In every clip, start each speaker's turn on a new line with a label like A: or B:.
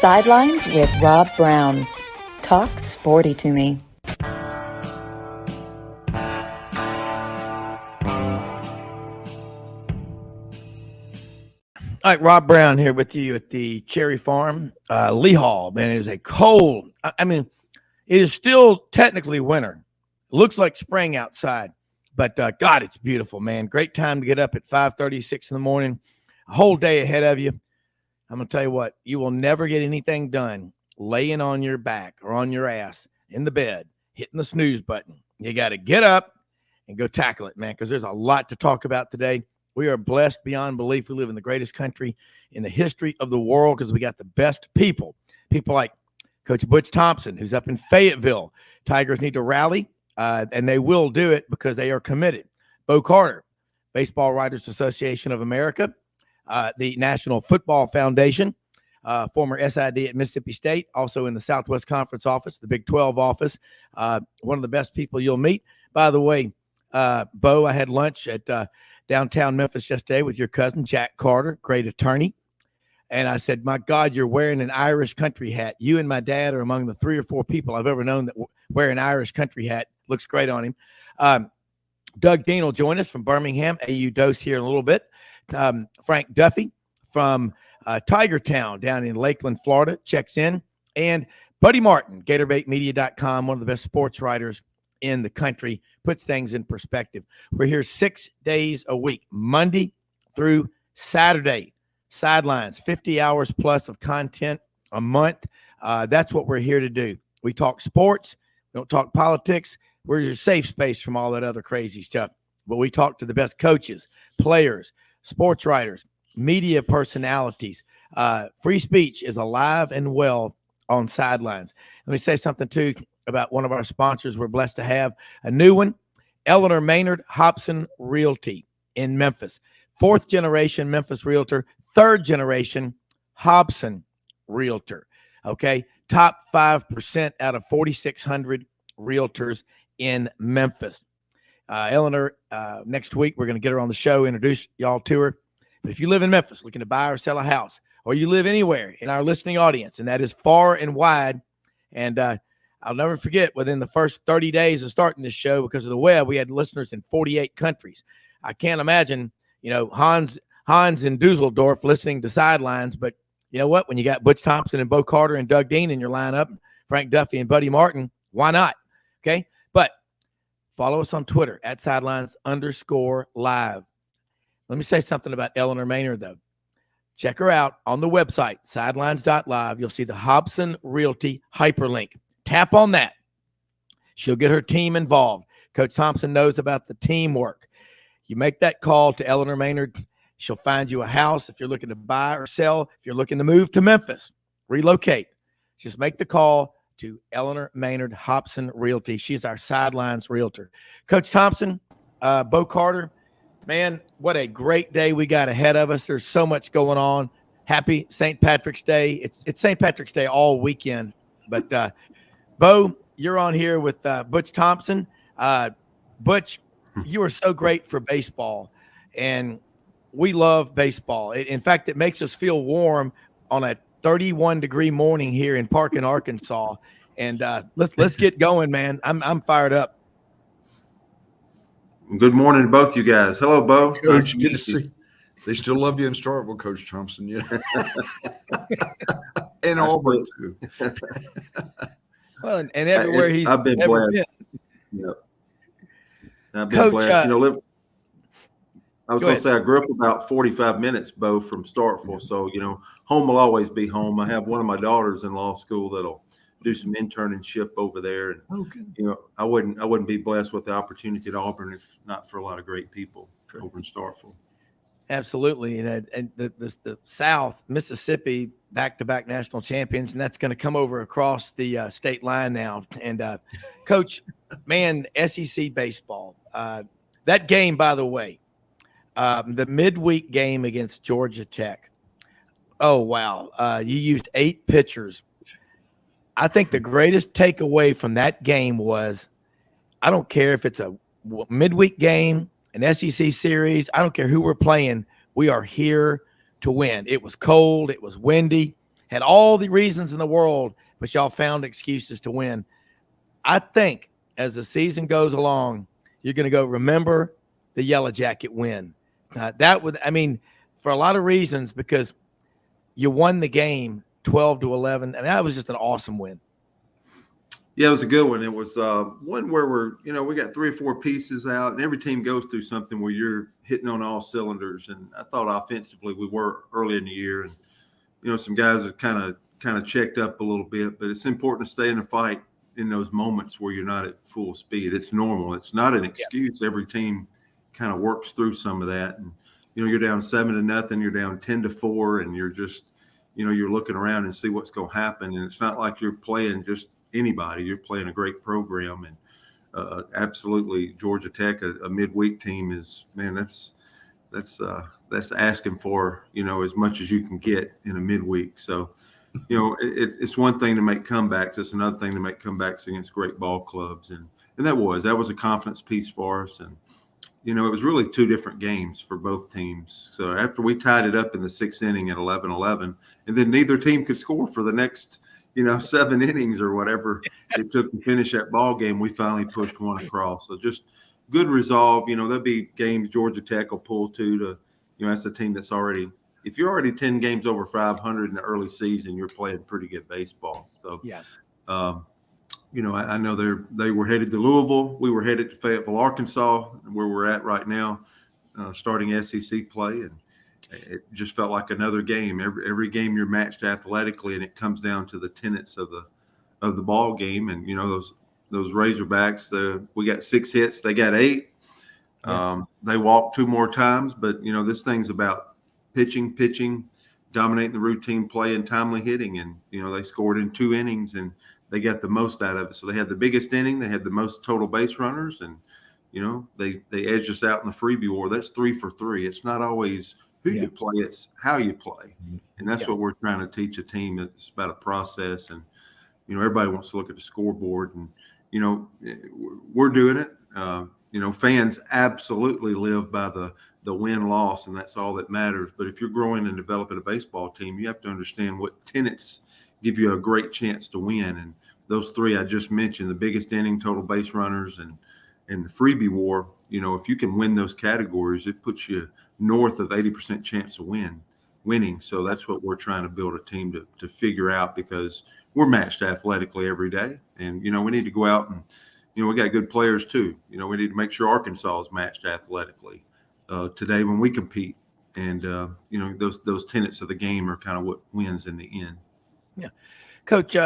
A: Sidelines with Rob Browne. Talk sporty to me.
B: All right, Rob Browne here with you at the Cherry Farm, Lee Hall. Man, it is a cold. I mean, it is still technically winter. It looks like spring outside, but God, it's beautiful, man. Great time to get up at 5:36 in the morning. A whole day ahead of you. I'm going to tell you what, you will never get anything done laying on your back or on your ass in the bed, hitting the snooze button. You got to get up and go tackle it, man, because there's a lot to talk about today. We are blessed beyond belief. We live in the greatest country in the history of the world because we got the best people. People like Coach Butch Thompson, who's up in Fayetteville. Tigers need to rally, and they will do it because they are committed. Bo Carter, Baseball Writers Association of America, the National Football Foundation, former SID at Mississippi State, also in the Southwest Conference office, the Big 12 office. One of the best people you'll meet. By the way, Bo, I had lunch at downtown Memphis yesterday with your cousin, Jack Carter, great attorney. And I said, my God, you're wearing an Irish country hat. You and my dad are among the 3 or 4 people I've ever known that wear an Irish country hat. Looks great on him. Doug Dean will join us from Birmingham, AU Dose here in a little bit. Frank Duffy from Tiger Town down in Lakeland, Florida, checks in. And Buddy Martin, GatorbaitMedia.com, one of the best sports writers in the country, puts things in perspective. We're here 6 days a week, Monday through Saturday. Sidelines, 50 hours plus of content a month. That's what we're here to do. We talk sports. We don't talk politics. We're your safe space from all that other crazy stuff. But we talk to the best coaches, players, sports writers, media personalities. Free speech is alive and well on Sidelines. Let me say something, too, about one of our sponsors. We're blessed to have a new one, Eleanor Maynard Hobson Realty in Memphis. 4th generation Memphis realtor, 3rd generation Hobson realtor. Okay, top 5% out of 4,600 realtors in Memphis. Eleanor, next week we're going to get her on the show, introduce y'all to her. But if you live in Memphis looking to buy or sell a house, or you live anywhere in our listening audience, and that is far and wide, and I'll never forget, within the first 30 days of starting this show, because of the web, we had listeners in 48 countries. I can't imagine, Hans in Dusseldorf listening to Sidelines, but you know what? When you got Butch Thompson and Bo Carter and Doug Dean in your lineup, Frank Duffy and Buddy Martin, why not? Okay, but follow us on Twitter at @Sidelines_live. Let me say something about Eleanor Maynard, though. Check her out on the website, sidelines.live. You'll see the Hobson Realty hyperlink. Tap on that. She'll get her team involved. Coach Thompson knows about the teamwork. You make that call to Eleanor Maynard. She'll find you a house if you're looking to buy or sell. If you're looking to move to Memphis, relocate, just make the call to Eleanor Maynard Hobson Realty. She's our Sidelines realtor. Coach Thompson, Bo Carter, man, what a great day we got ahead of us. There's so much going on. Happy St. Patrick's Day. It's St. Patrick's Day all weekend. But Bo, you're on here with Butch Thompson. Butch, you are so great for baseball, and we love baseball. In fact, it makes us feel warm on a 31-degree morning here in Parkin, Arkansas. And let's get going, man. I'm fired up.
C: Good morning to both you guys. Hello, Bo.
D: Coach, good to see. They still love you in Starkville, Coach Thompson. Yeah, and Auburn too.
B: Well, and everywhere
C: I've been blessed. Yep. I've been blessed. I was going to say I grew up about 45 minutes, Bo, from Starkville. So, home will always be home. I have one of my daughters in law school that'll do some internship over there. And, I wouldn't be blessed with the opportunity at Auburn if not for a lot of great people over in Starkville.
B: Absolutely. And the South, Mississippi, back-to-back national champions, and that's going to come over across the state line now. And, Coach, man, SEC baseball. That game, by the way, the midweek game against Georgia Tech. Oh, wow. You used 8 pitchers. I think the greatest takeaway from that game was, I don't care if it's a midweek game, an SEC series, I don't care who we're playing, we are here to win. It was cold. It was windy. had all the reasons in the world, but y'all found excuses to win. I think as the season goes along, you're going to go remember the Yellow Jacket win. For a lot of reasons, because you won the game 12-11, and that was just an awesome win.
C: Yeah, it was a good one. It was one where we got 3 or 4 pieces out, and every team goes through something where you're hitting on all cylinders. And I thought offensively we were early in the year, and some guys are kind of checked up a little bit. But it's important to stay in the fight in those moments where you're not at full speed. It's normal. It's not an excuse. Yeah. Every team kind of works through some of that, and you're down 7-0, you're down 10-4, and you're just you're looking around and see what's going to happen. And it's not like you're playing just anybody. You're playing a great program, and absolutely Georgia Tech, a midweek team, is, man, that's asking for as much as you can get in a midweek. So it's one thing to make comebacks. It's another thing to make comebacks against great ball clubs, and that was a confidence piece for us. And it was really 2 different games for both teams. So after we tied it up in the 6th inning at 11-11, and then neither team could score for the next 7 innings or whatever it took to finish that ball game, we finally pushed one across. So just good resolve. There'll be games Georgia Tech will pull to that's a team that's already, if you're already 10 games over 500 in the early season, you're playing pretty good baseball. So, yeah. I know they were headed to Louisville. We were headed to Fayetteville, Arkansas, where we're at right now, starting SEC play. And it just felt like another game. Every game you're matched athletically, and it comes down to the tenets of the ball game. And those Razorbacks, we got 6 hits, they got 8. Yeah. They walked 2 more times, but this thing's about pitching, dominating the routine play, and timely hitting. And they scored in 2 innings, and they got the most out of it. So they had the biggest inning, they had the most total base runners, and they edged us out in the freebie war. That's 3 for 3. It's not always who you play, it's how you play. And that's what we're trying to teach a team. It's about a process. And everybody wants to look at the scoreboard, and we're doing it. Fans absolutely live by the win-loss, and that's all that matters. But if you're growing and developing a baseball team, you have to understand what tenets give you a great chance to win. And those 3 I just mentioned, the biggest inning, total base runners, and the freebie war, if you can win those categories, it puts you north of 80% chance of winning. So that's what we're trying to build a team to figure out, because we're matched athletically every day. And, we need to go out and, we got good players too. We need to make sure Arkansas is matched athletically today when we compete. And, those tenets of the game are kind of what wins in the end.
B: Yeah. Coach,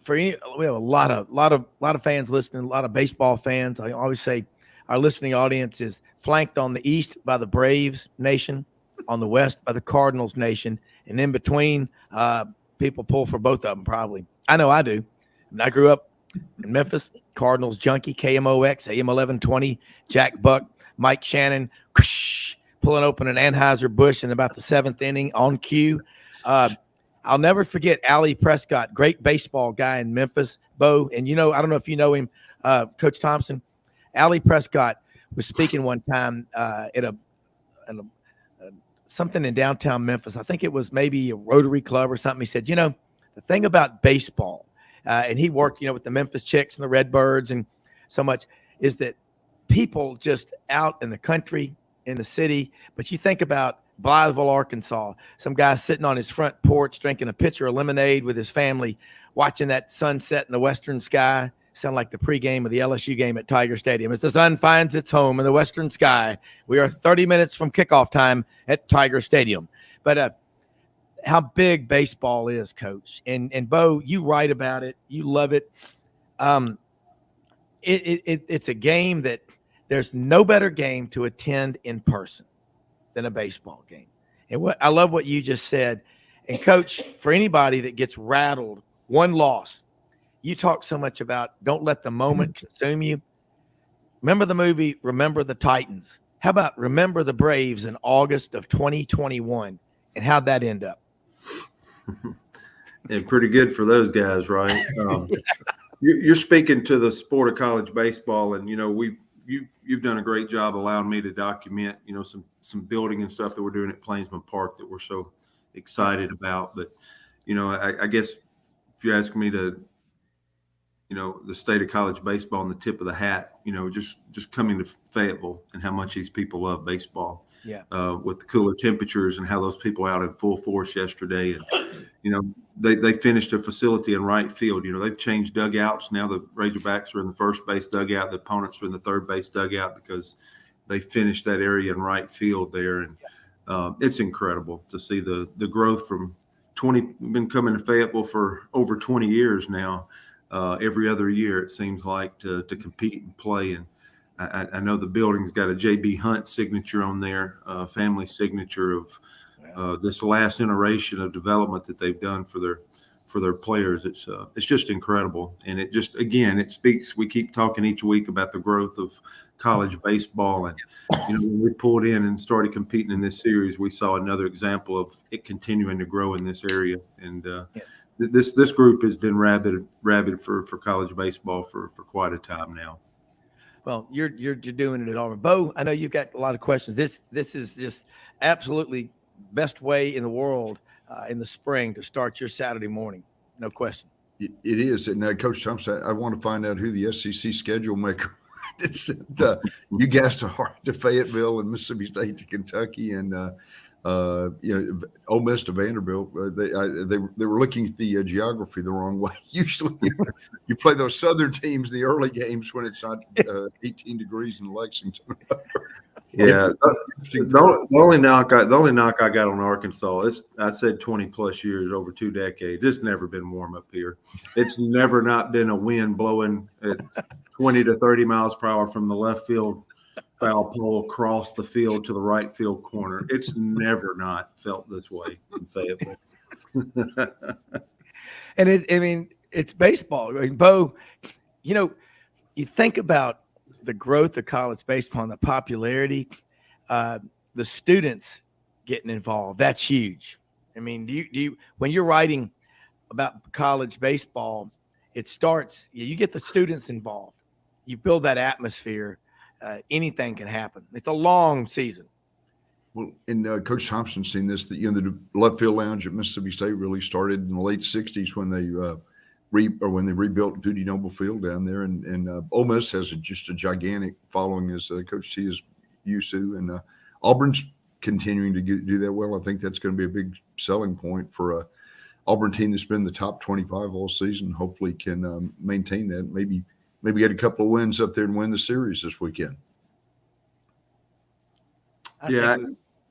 B: we have a lot of fans listening, a lot of baseball fans. I always say our listening audience is flanked on the east by the Braves nation, on the west by the Cardinals nation, and in between, people pull for both of them probably. I know I do. And I grew up in Memphis, Cardinals junkie, KMOX, AM 1120, Jack Buck, Mike Shannon, pulling open an Anheuser-Busch in about the 7th inning on cue. I'll never forget Allie Prescott, great baseball guy in Memphis, Bo. And, I don't know if you know him, Coach Thompson. Allie Prescott was speaking one time at something in downtown Memphis. I think it was maybe a Rotary Club or something. He said, the thing about baseball, and he worked, with the Memphis Chicks and the Redbirds and so much, is that people just out in the country, in the city, but you think about Blytheville, Arkansas, some guy sitting on his front porch drinking a pitcher of lemonade with his family, watching that sunset in the western sky. Sound like the pregame of the LSU game at Tiger Stadium. As the sun finds its home in the western sky, we are 30 minutes from kickoff time at Tiger Stadium. But how big baseball is, Coach. And Bo, you write about it. You love it. It's a game that there's no better game to attend in person than a baseball game. And I love what you just said. And Coach, for anybody that gets rattled, one loss, you talk so much about don't let the moment consume you. Remember the movie, Remember the Titans. How about Remember the Braves in August of 2021? And how'd that end up?
C: And pretty good for those guys, right? You're speaking to the sport of college baseball, and you've done a great job allowing me to document some building and stuff that we're doing at Plainsman Park that we're so excited about. But I guess if you ask me to, the state of college baseball and the tip of the hat, just coming to Fayetteville and how much these people love baseball.
B: Yeah.
C: With the cooler temperatures and how those people out in full force yesterday. And, they finished a facility in right field. They've changed dugouts. Now the Razorbacks are in the first base dugout. The opponents are in the third base dugout because they finished that area in right field there. And it's incredible to see the growth from 20. We've been coming to Fayetteville for over 20 years now. Every other year, it seems like, to compete and play. And I know the building's got a J.B. Hunt signature on there, family signature of this last iteration of development that they've done for their players. It's just incredible. And it just, again, it speaks. We keep talking each week about the growth of college baseball. And, when we pulled in and started competing in this series, we saw another example of it continuing to grow in this area. And this group has been rabid for college baseball for quite a time now.
B: Well, you're doing it at Auburn. Bo, I know you've got a lot of questions. This is just absolutely best way in the world in the spring to start your Saturday morning. No question.
D: It is. And Coach Thompson, I want to find out who the SEC schedule maker is. You guys to Fayetteville and Mississippi State to Kentucky and Ole Miss to Vanderbilt. They were looking at the geography the wrong way. Usually, you play those Southern teams the early games when it's not 18 degrees in Lexington.
C: Yeah, the only knock I got on Arkansas is I said 20 plus years, over 2 decades. It's never been warm up here. It's never not been a wind blowing at 20 to 30 miles per hour from the left field foul pole across the field to the right field corner. It's never not felt this way in Fayetteville.
B: And it's baseball. I mean, Bo, you think about the growth of college baseball and the popularity, the students getting involved. That's huge. I mean, do you when you're writing about college baseball, it starts, you get the students involved. You build that atmosphere. Anything can happen. It's a long season.
D: Well, and Coach Thompson's seen this, that the left field lounge at Mississippi State really started in the late 60s when they when they rebuilt Duty Noble Field down there, and Ole Miss has just a gigantic following, as Coach T is used to, and Auburn's continuing to do that well. I think that's going to be a big selling point for a Auburn team that's been in the top 25 all season. Hopefully, can maintain that. Maybe get a couple of wins up there and win the series this weekend.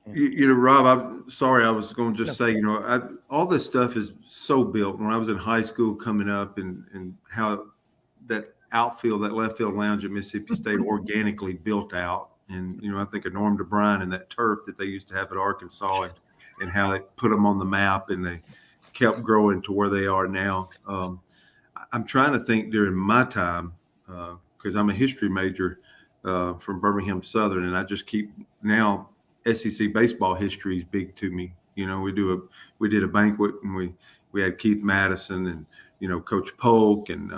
C: Rob, I'm sorry. I was going to just say, all this stuff is so built. When I was in high school coming up and how that outfield, that left field lounge at Mississippi State organically built out. And, I think of Norm DeBrine and that turf that they used to have at Arkansas and how it put them on the map and they kept growing to where they are now. I'm trying to think during my time, because I'm a history major from Birmingham Southern, and I just keep now SEC baseball history is big to me. We did a banquet and we had Keith Madison and Coach Polk and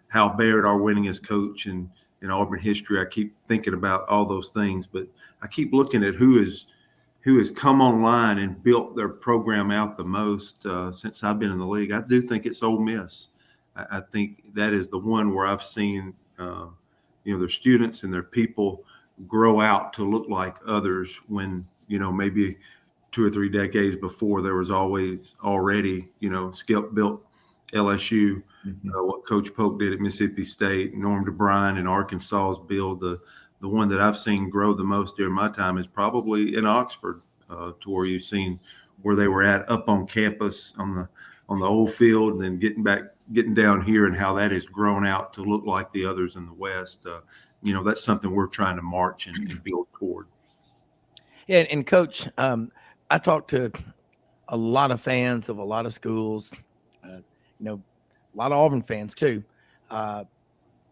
C: Hal Baird, our winningest coach in Auburn history. I keep thinking about all those things, but I keep looking at who has come online and built their program out the most since I've been in the league. I do think it's Ole Miss. I think that is the one where I've seen, their students and their people grow out to look like others when, maybe 2 or 3 decades before there was already, Skip built LSU, what Coach Polk did at Mississippi State, Norm DeBrine in Arkansas's build. The one that I've seen grow the most during my time is probably in Oxford, to where you've seen where they were at up on campus on the old field, and then getting down here and how that has grown out to look like the others in the West. That's something we're trying to march and build toward.
B: Yeah, and Coach, I talked to a lot of fans of a lot of schools, a lot of Auburn fans too.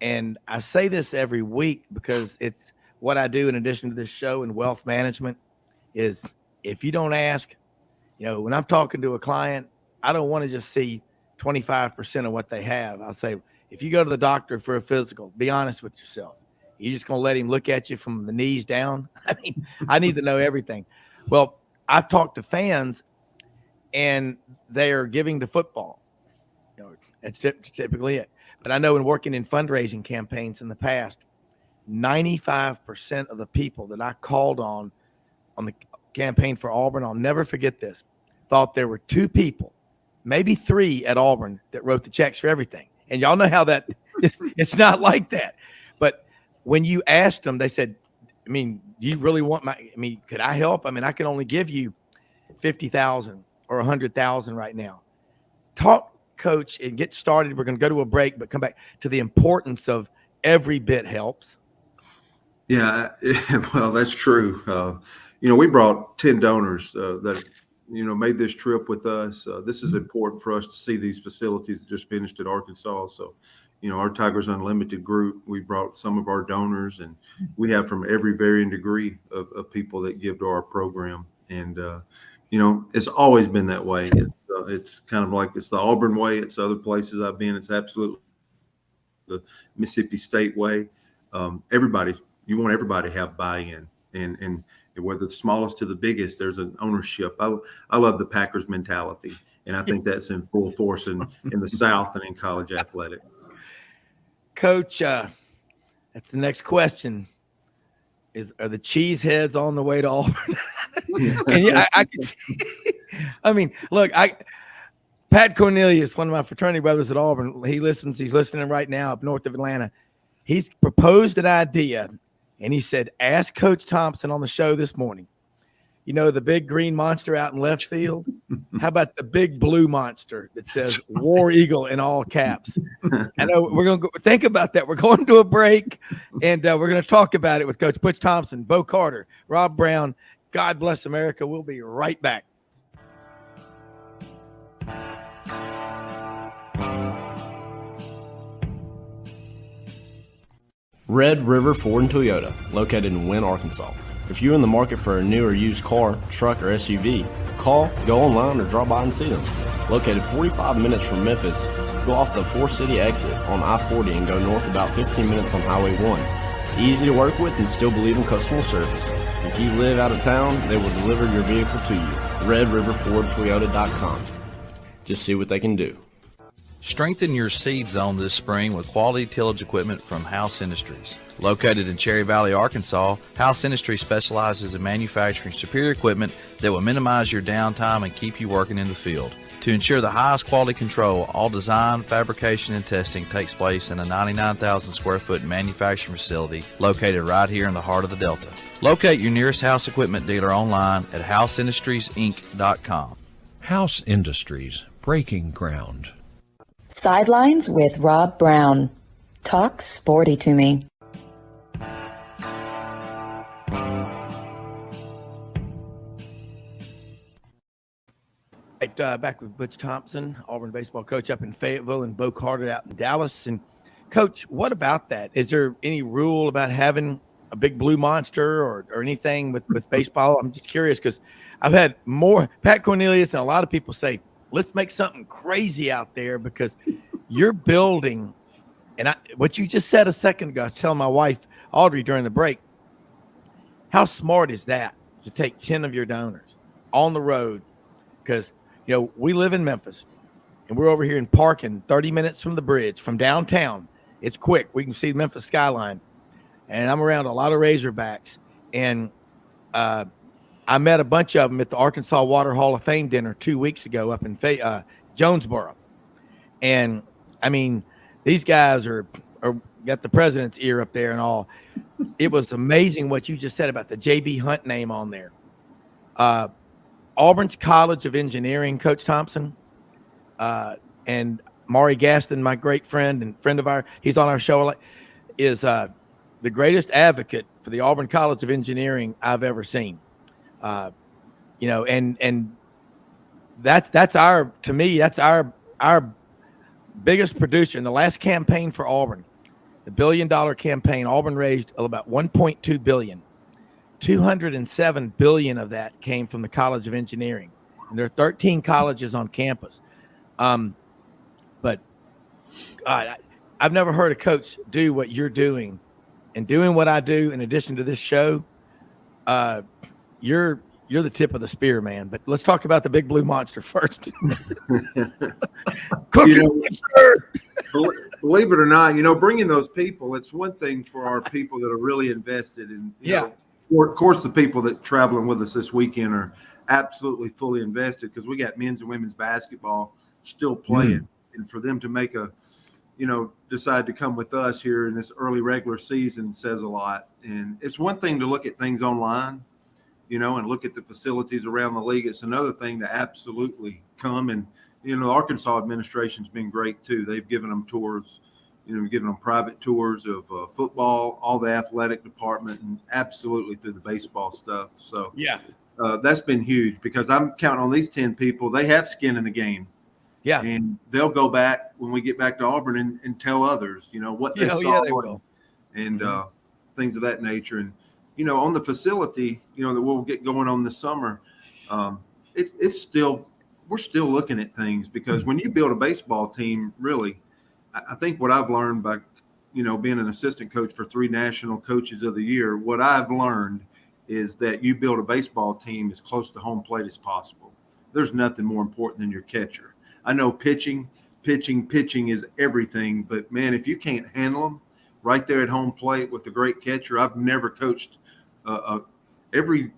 B: And I say this every week because it's what I do in addition to this show and wealth management is if you don't ask, when I'm talking to a client, I don't want to just see 25% of what they have. I'll say, if you go to the doctor for a physical, be honest with yourself. You're just going to let him look at you from the knees down? I mean, I need to know everything. Well, I've talked to fans, and they are giving to football. That's typically it. But I know in working in fundraising campaigns in the past, 95% of the people that I called on the campaign for Auburn, I'll never forget this, thought there were 2 people, maybe 3 at Auburn that wrote the checks for everything. And y'all know how that it's not like that. But when you asked them, they said, I mean, do you really want could I help? I mean, I can only give you 50,000 or 100,000 right now. Talk, Coach, and get started. We're going to go to a break, but come back to the importance of every bit helps.
C: Yeah, well, that's true. We brought 10 donors that, made this trip with us. This is important for us to see these facilities that just finished at Arkansas. So, our Tigers Unlimited group, we brought some of our donors, and we have from every varying degree of people that give to our program. And, it's always been that way. It's kind of like it's the Auburn way. It's other places I've been. It's absolutely the Mississippi State way. You want everybody to have buy-in, and whether the smallest to the biggest, there's an ownership. I love the Packers mentality, and I think that's in full force in the South and in college athletics.
B: Coach, that's the next question. Are the cheeseheads on the way to Auburn? I can see. I mean, look, Pat Cornelius, one of my fraternity brothers at Auburn, he's listening right now up north of Atlanta. He's proposed an idea, and he said, ask Coach Thompson on the show this morning. The big green monster out in left field? How about the big blue monster that says War Eagle in all caps? I know we're going to think about that. We're going to a break, and we're going to talk about it with Coach Butch Thompson, Bo Carter, Rob Browne. God bless America. We'll be right back.
E: Red River Ford and Toyota, located in Wynne, Arkansas. If you're in the market for a new or used car, truck, or SUV, call, go online, or drop by and see them. Located 45 minutes from Memphis, go off the 4-city exit on I-40 and go north about 15 minutes on Highway 1. Easy to work with and still believe in customer service. If you live out of town, they will deliver your vehicle to you. RedRiverFordToyota.com. Just see what they can do.
F: Strengthen your seed zone this spring with quality tillage equipment from House Industries. Located in Cherry Valley, Arkansas, House Industries specializes in manufacturing superior equipment that will minimize your downtime and keep you working in the field. To ensure the highest quality control, all design, fabrication, and testing takes place in a 99,000 square foot manufacturing facility located right here in the heart of the Delta. Locate your nearest House equipment dealer online at houseindustriesinc.com.
G: House Industries, breaking ground.
A: Sidelines with Rob Browne. Talk sporty to me.
B: Back with Butch Thompson, Auburn baseball coach up in Fayetteville, and Bo Carter out in Dallas. And Coach, what about that? Is there any rule about having a big blue monster or anything with baseball? I'm just curious because I've had more Pat Cornelius and a lot of people say, let's make something crazy out there because you're building. And what you just said a second ago, I was telling my wife, Audrey, during the break, how smart is that to take 10 of your donors on the road? Because, we live in Memphis and we're over here in Parkin, 30 minutes from the bridge, from downtown. It's quick. We can see the Memphis skyline. And I'm around a lot of Razorbacks. And I met a bunch of them at the Arkansas Water Hall of Fame dinner 2 weeks ago up in Jonesboro. And, I mean, these guys are got the president's ear up there and all. It was amazing what you just said about the J.B. Hunt name on there. Auburn's College of Engineering, Coach Thompson, and Maury Gaston, my great friend and friend of ours, he's on our show, is the greatest advocate for the Auburn College of Engineering I've ever seen. And that's our biggest producer in the last campaign for Auburn, the $1 billion campaign. Auburn raised about $1.2 billion. $207 billion of that came from the College of Engineering, and there are 13 colleges on campus. But God, I've never heard a coach do what you're doing, and doing what I do in addition to this show. You're You're the tip of the spear, man. But let's talk about the big blue monster first.
C: Believe it or not, bringing those people, it's one thing for our people that are really invested in, of course, the people that traveling with us this weekend are absolutely fully invested because we got men's and women's basketball still playing. And for them to make decide to come with us here in this early regular season says a lot. And it's one thing to look at things online, and look at the facilities around the league. It's another thing to absolutely come. And, the Arkansas administration's been great too. They've given them tours, given them private tours of football, all the athletic department, and absolutely through the baseball stuff. So that's been huge because I'm counting on these 10 people. They have skin in the game. Yeah. And they'll go back when we get back to Auburn and tell others, what they saw
B: they will.
C: And things of that nature. And, on the facility, that we'll get going on this summer, we're still looking at things because when you build a baseball team, really, I think what I've learned by, being an assistant coach for 3 national coaches of the year, what I've learned is that you build a baseball team as close to home plate as possible. There's nothing more important than your catcher. I know pitching is everything, but man, if you can't handle them right there at home plate with a great catcher, I've never coached every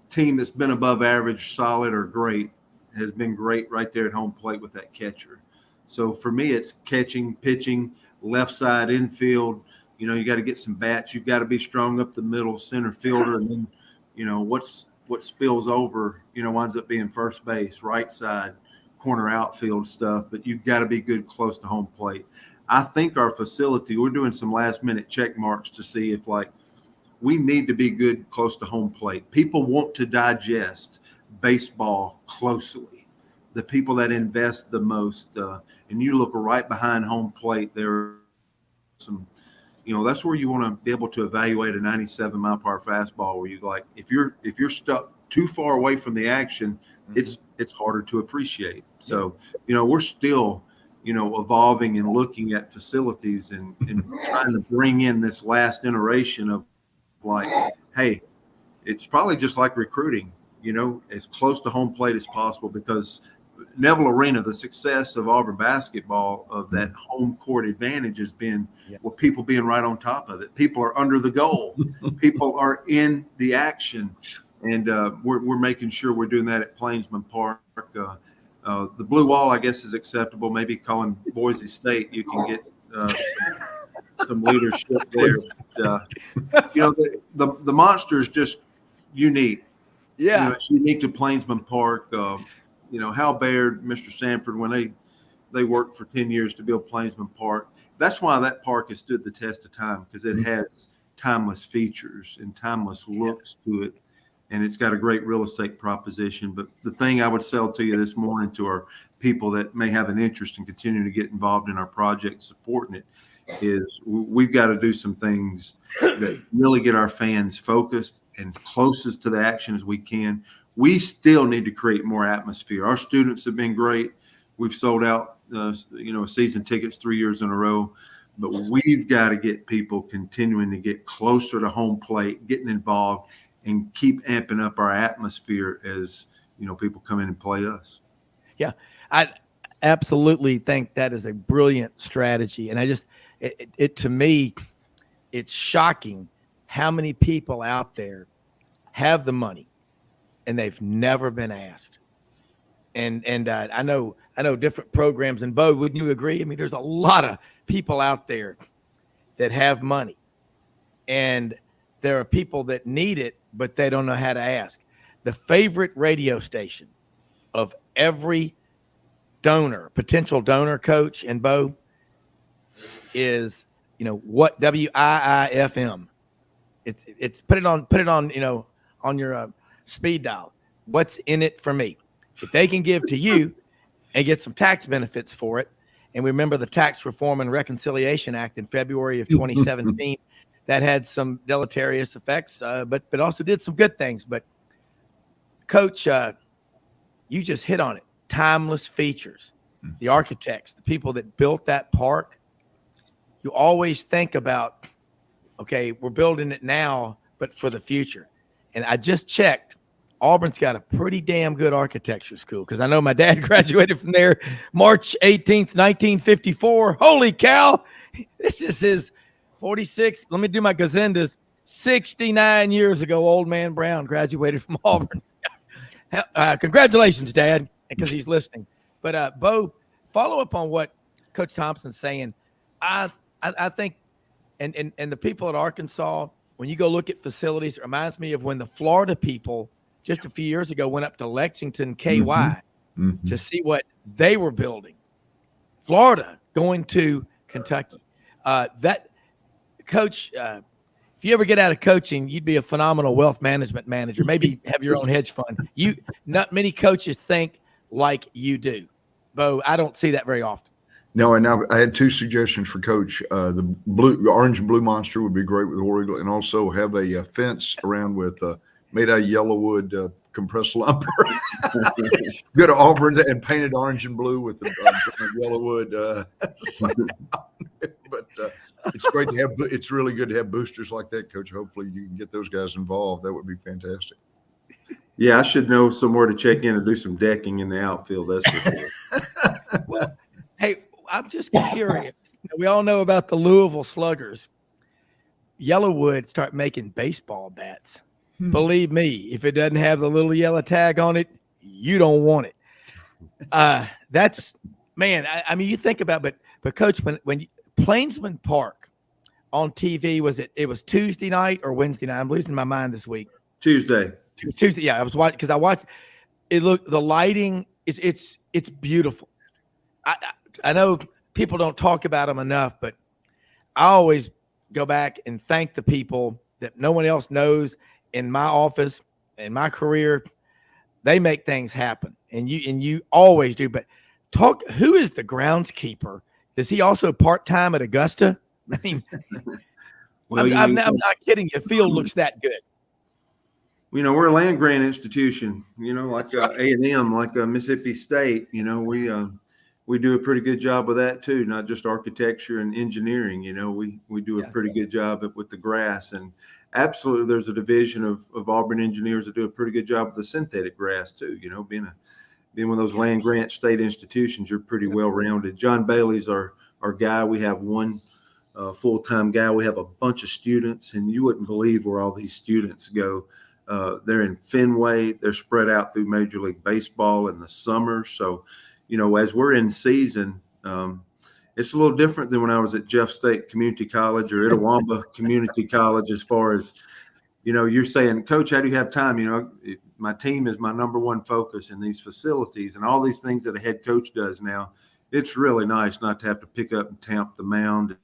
C: team that's been above average, solid, or great has been great right there at home plate with that catcher. So for me, it's catching, pitching, left side infield. You got to get some bats. You've got to be strong up the middle, center fielder, and then what spills over winds up being first base, right side, corner outfield stuff. But you've got to be good close to home plate. I think our facility, we're doing some last minute check marks to see if we need to be good close to home plate. People want to digest baseball closely. The people that invest the most, and you look right behind home plate, there are some, that's where you want to be able to evaluate a 97 mile per hour fastball where you if you're stuck too far away from the action, it's harder to appreciate. So, we're still, evolving and looking at facilities and trying to bring in this last iteration of hey, it's probably just like recruiting, as close to home plate as possible because Neville Arena, the success of Auburn basketball, of that home court advantage has been with people being right on top of it. People are under the goal. People are in the action. And we're making sure we're doing that at Plainsman Park. The blue wall, I guess, is acceptable. Maybe calling Boise State, you can get some leadership there. The monster is just unique. Yeah, it's unique to Plainsman Park. Hal Baird, Mr. Sanford, when they worked for 10 years to build Plainsman Park. That's why that park has stood the test of time because it has timeless features and timeless looks to it. And it's got a great real estate proposition. But the thing I would sell to you this morning to our people that may have an interest in continuing to get involved in our project, supporting it, is we've got to do some things that really get our fans focused and closest to the action as we can. We still need to create more atmosphere. Our students have been great. We've sold out, season tickets 3 years in a row. But we've got to get people continuing to get closer to home plate, getting involved, and keep amping up our atmosphere as, people come in and play us.
B: Yeah, I absolutely think that is a brilliant strategy. And to me, it's shocking how many people out there have the money and they've never been asked. And I know different programs. And Bo, wouldn't you agree? I mean, there's a lot of people out there that have money, and there are people that need it, but they don't know how to ask. The favorite radio station of every potential donor, Coach and Bo, is what WIIFM. It's put it on on your speed dial. What's in it for me? If they can give to you and get some tax benefits for it, and remember the Tax Reform and Reconciliation Act in February of 2017, that had some deleterious effects, but also did some good things. But Coach, you just hit on it. Timeless features. The architects, the people that built that park, you always think about, okay, we're building it now, but for the future. And I just checked, Auburn's got a pretty damn good architecture school, because I know my dad graduated from there March 18th, 1954. Holy cow. This is his 46. Let me do my gazendas. 69 years ago, old man Browne graduated from Auburn. Congratulations, Dad, because he's listening. But Bo, follow up on what Coach Thompson's saying. I think, and the people at Arkansas, when you go look at facilities, it reminds me of when the Florida people just a few years ago went up to Lexington, KY, to see what they were building. Florida going to Kentucky. That coach, if you ever get out of coaching, you'd be a phenomenal wealth management manager. Maybe have your own hedge fund. Not many coaches think like you do. Bo, I don't see that very often.
D: No, and now I had two suggestions for Coach. The orange and blue monster would be great with War Eagle, and also have a fence around with made out of yellow wood compressed lumber. Go to Auburn and painted orange and blue with the yellow wood. But it's great to have. It's really good to have boosters like that, Coach. Hopefully, you can get those guys involved. That would be fantastic.
C: Yeah, I should know somewhere to check in and do some decking in the outfield. That's for sure.
B: Well, hey, I'm just curious. We all know about the Louisville Sluggers. Yellowwood start making baseball bats. Believe me, if it doesn't have the little yellow tag on it, you don't want it. That's, man, I mean, you think about, but Coach, when Plainsman Park on TV, it was Tuesday night or Wednesday night? I'm losing my mind this week.
C: Tuesday.
B: Yeah, I was watching because I watched it. Look, the lighting it's beautiful. I know people don't talk about them enough, but I always go back and thank the people that no one else knows in my office, in my career. They make things happen, and you always do. But who is the groundskeeper? Is he also part-time at Augusta? I mean,
C: Well,
B: I'm not kidding you. The field looks that good.
C: You know, we're a land grant institution, you know, like A&M, like Mississippi State. You know, we do a pretty good job with that too, not just architecture and engineering. You know, we do a pretty good job with the grass, and absolutely there's a division of Auburn engineers that do a pretty good job with the synthetic grass too. You know, being one of those land grant state institutions, you're pretty well rounded. John Bailey's our guy. We have one full-time guy. We have a bunch of students, and you wouldn't believe where all these students go. They're in Fenway. They're spread out through Major League Baseball in the summer. So, you know, as we're in season, it's a little different than when I was at Jeff State Community College or Itawamba Community College, as far as, you know, you're saying, Coach, how do you have time? You know, my team is my number one focus in these facilities and all these things that a head coach does now. It's really nice not to have to pick up and tamp the mound,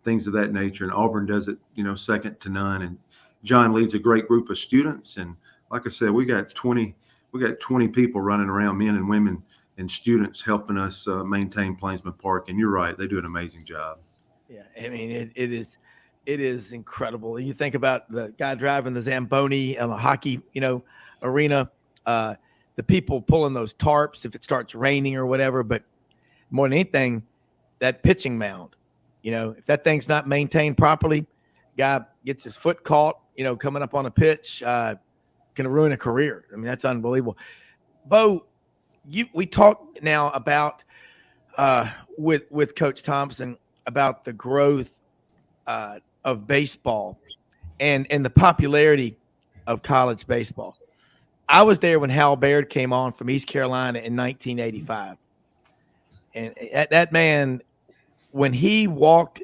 C: things of that nature. And Auburn does it, you know, second to none. And John leads a great group of students. And like I said, we got 20 people running around, men and women and students, helping us maintain Plainsman Park. And you're right, they do an amazing job.
B: Yeah, I mean, it is incredible. You think about the guy driving the Zamboni on a hockey, you know, arena, the people pulling those tarps if it starts raining or whatever. But more than anything, that pitching mound, you know, if that thing's not maintained properly, guy gets his foot caught, you know, coming up on a pitch, can ruin a career. I mean, that's unbelievable. Bo, we talk now about with Coach Thompson about the growth of baseball and the popularity of college baseball. I was there when Hal Baird came on from East Carolina in 1985. And that man, when he walked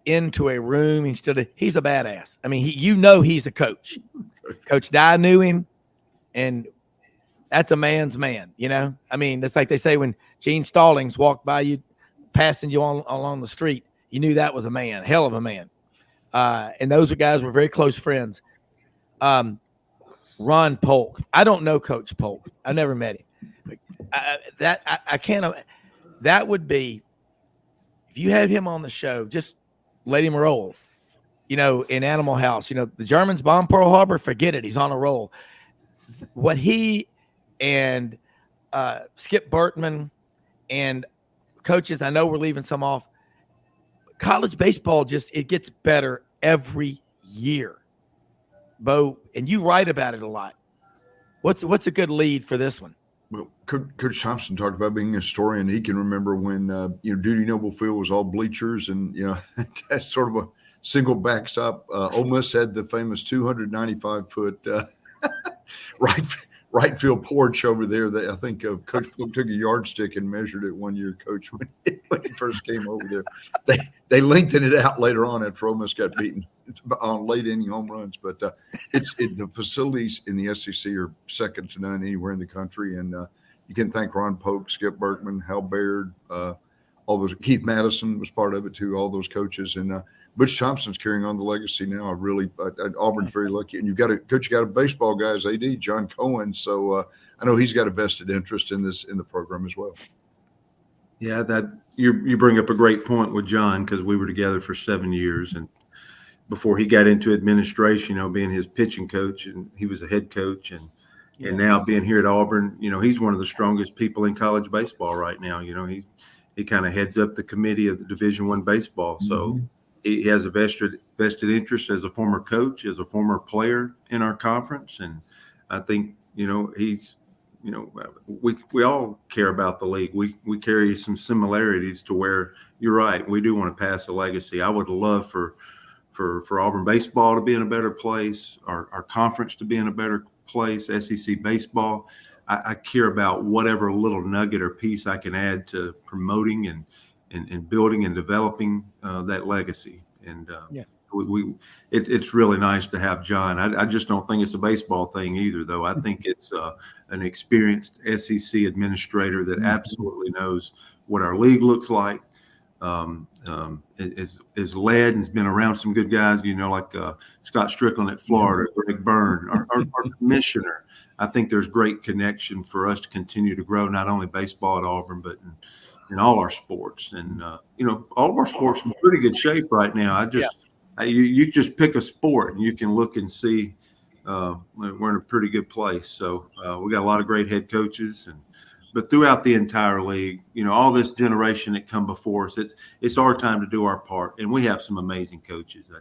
B: into a room, he's a badass. I mean, he's a coach. Coach Dye knew him, and that's a man's man, you know? I mean, it's like they say when Gene Stallings walked by you, passing you along the street, you knew that was a man, hell of a man. And those guys were very close friends. Ron Polk. I don't know Coach Polk. I never met him. I can't. That would be, if you had him on the show, just let him roll. You know, in Animal House, you know, the Germans bombed Pearl Harbor, forget it. He's on a roll. What he and Skip Bertman and coaches, I know we're leaving some off. College baseball it gets better every year. Bo, and you write about it a lot. What's a good lead for this one?
D: Well, Coach Thompson talked about being a historian. He can remember when Duty Noble Field was all bleachers, and that's sort of a single backstop. Ole Miss had the famous 295-foot right field porch over there. That I think Coach Cook took a yardstick and measured it one year, Coach, when he first came over there. They lengthened it out later on after Ole Miss got beaten on late inning home runs. But the facilities in the SEC are second to none anywhere in the country, and you can thank Ron Polk, Skip Berkman, Hal Baird, all those. Keith Madison was part of it too. All those coaches, and Butch Thompson's carrying on the legacy now. Auburn's very lucky, and you got a baseball guy as AD, John Cohen. So I know he's got a vested interest in the program as well.
C: Yeah, that you bring up a great point with John, because we were together for 7 years, and before he got into administration, being his pitching coach, and he was a head coach, and now being here at Auburn, he's one of the strongest people in college baseball right now. He kind of heads up the committee of the Division I baseball, so he has a vested interest as a former coach, as a former player in our conference, and I think he's. We all care about the league. We carry some similarities to where you're right. We do want to pass a legacy. I would love for Auburn baseball to be in a better place, our conference to be in a better place, SEC baseball. I care about whatever little nugget or piece I can add to promoting and building and developing that legacy. And it's really nice to have John. I just don't think it's a baseball thing either, though. I think it's an experienced SEC administrator that absolutely knows what our league looks like. Is led and has been around some good guys, like Scott Strickland at Florida, Greg Byrne, our commissioner. I think there's great connection for us to continue to grow, not only baseball at Auburn, but in all our sports. And, all of our sports are in pretty good shape right now. You just pick a sport and you can look and see we're in a pretty good place. So we got a lot of great head coaches, but throughout the entire league, all this generation that come before us, it's our time to do our part. And we have some amazing coaches.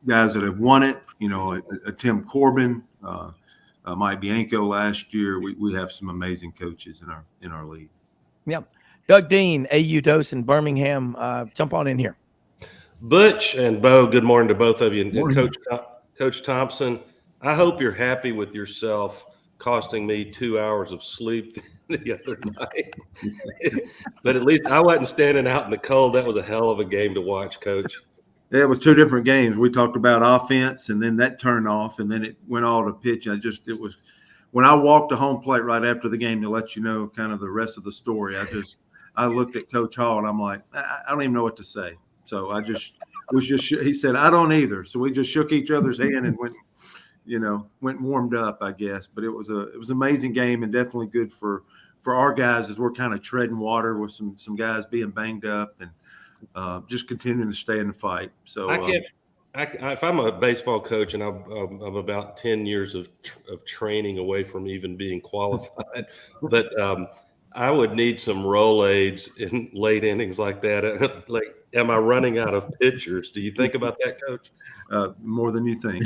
C: Guys that have won it, a Tim Corbin, Mike Bianco last year. We have some amazing coaches in our league.
B: Yep. Doug Dean, AU Dose in Birmingham. Jump on in here.
H: Butch and Bo, good morning to both of you. And Coach Thompson, I hope you're happy with yourself, costing me 2 hours of sleep the other night. But at least I wasn't standing out in the cold. That was a hell of a game to watch, Coach.
C: Yeah, it was two different games. We talked about offense, and then that turned off, and then it went all to pitch. It was when I walked to home plate right after the game to let you know kind of the rest of the story. I looked at Coach Hall, and I'm like, I don't even know what to say. So he said, I don't either. So we just shook each other's hand and went and warmed up, I guess. But it was an amazing game, and definitely good for our guys as we're kind of treading water with some guys being banged up and just continuing to stay in the fight. So
H: if I'm a baseball coach and I'm about 10 years of training away from even being qualified, but I would need some roll aids in late innings like that. Like, am I running out of pitchers? Do you think about that, Coach?
C: More than you think.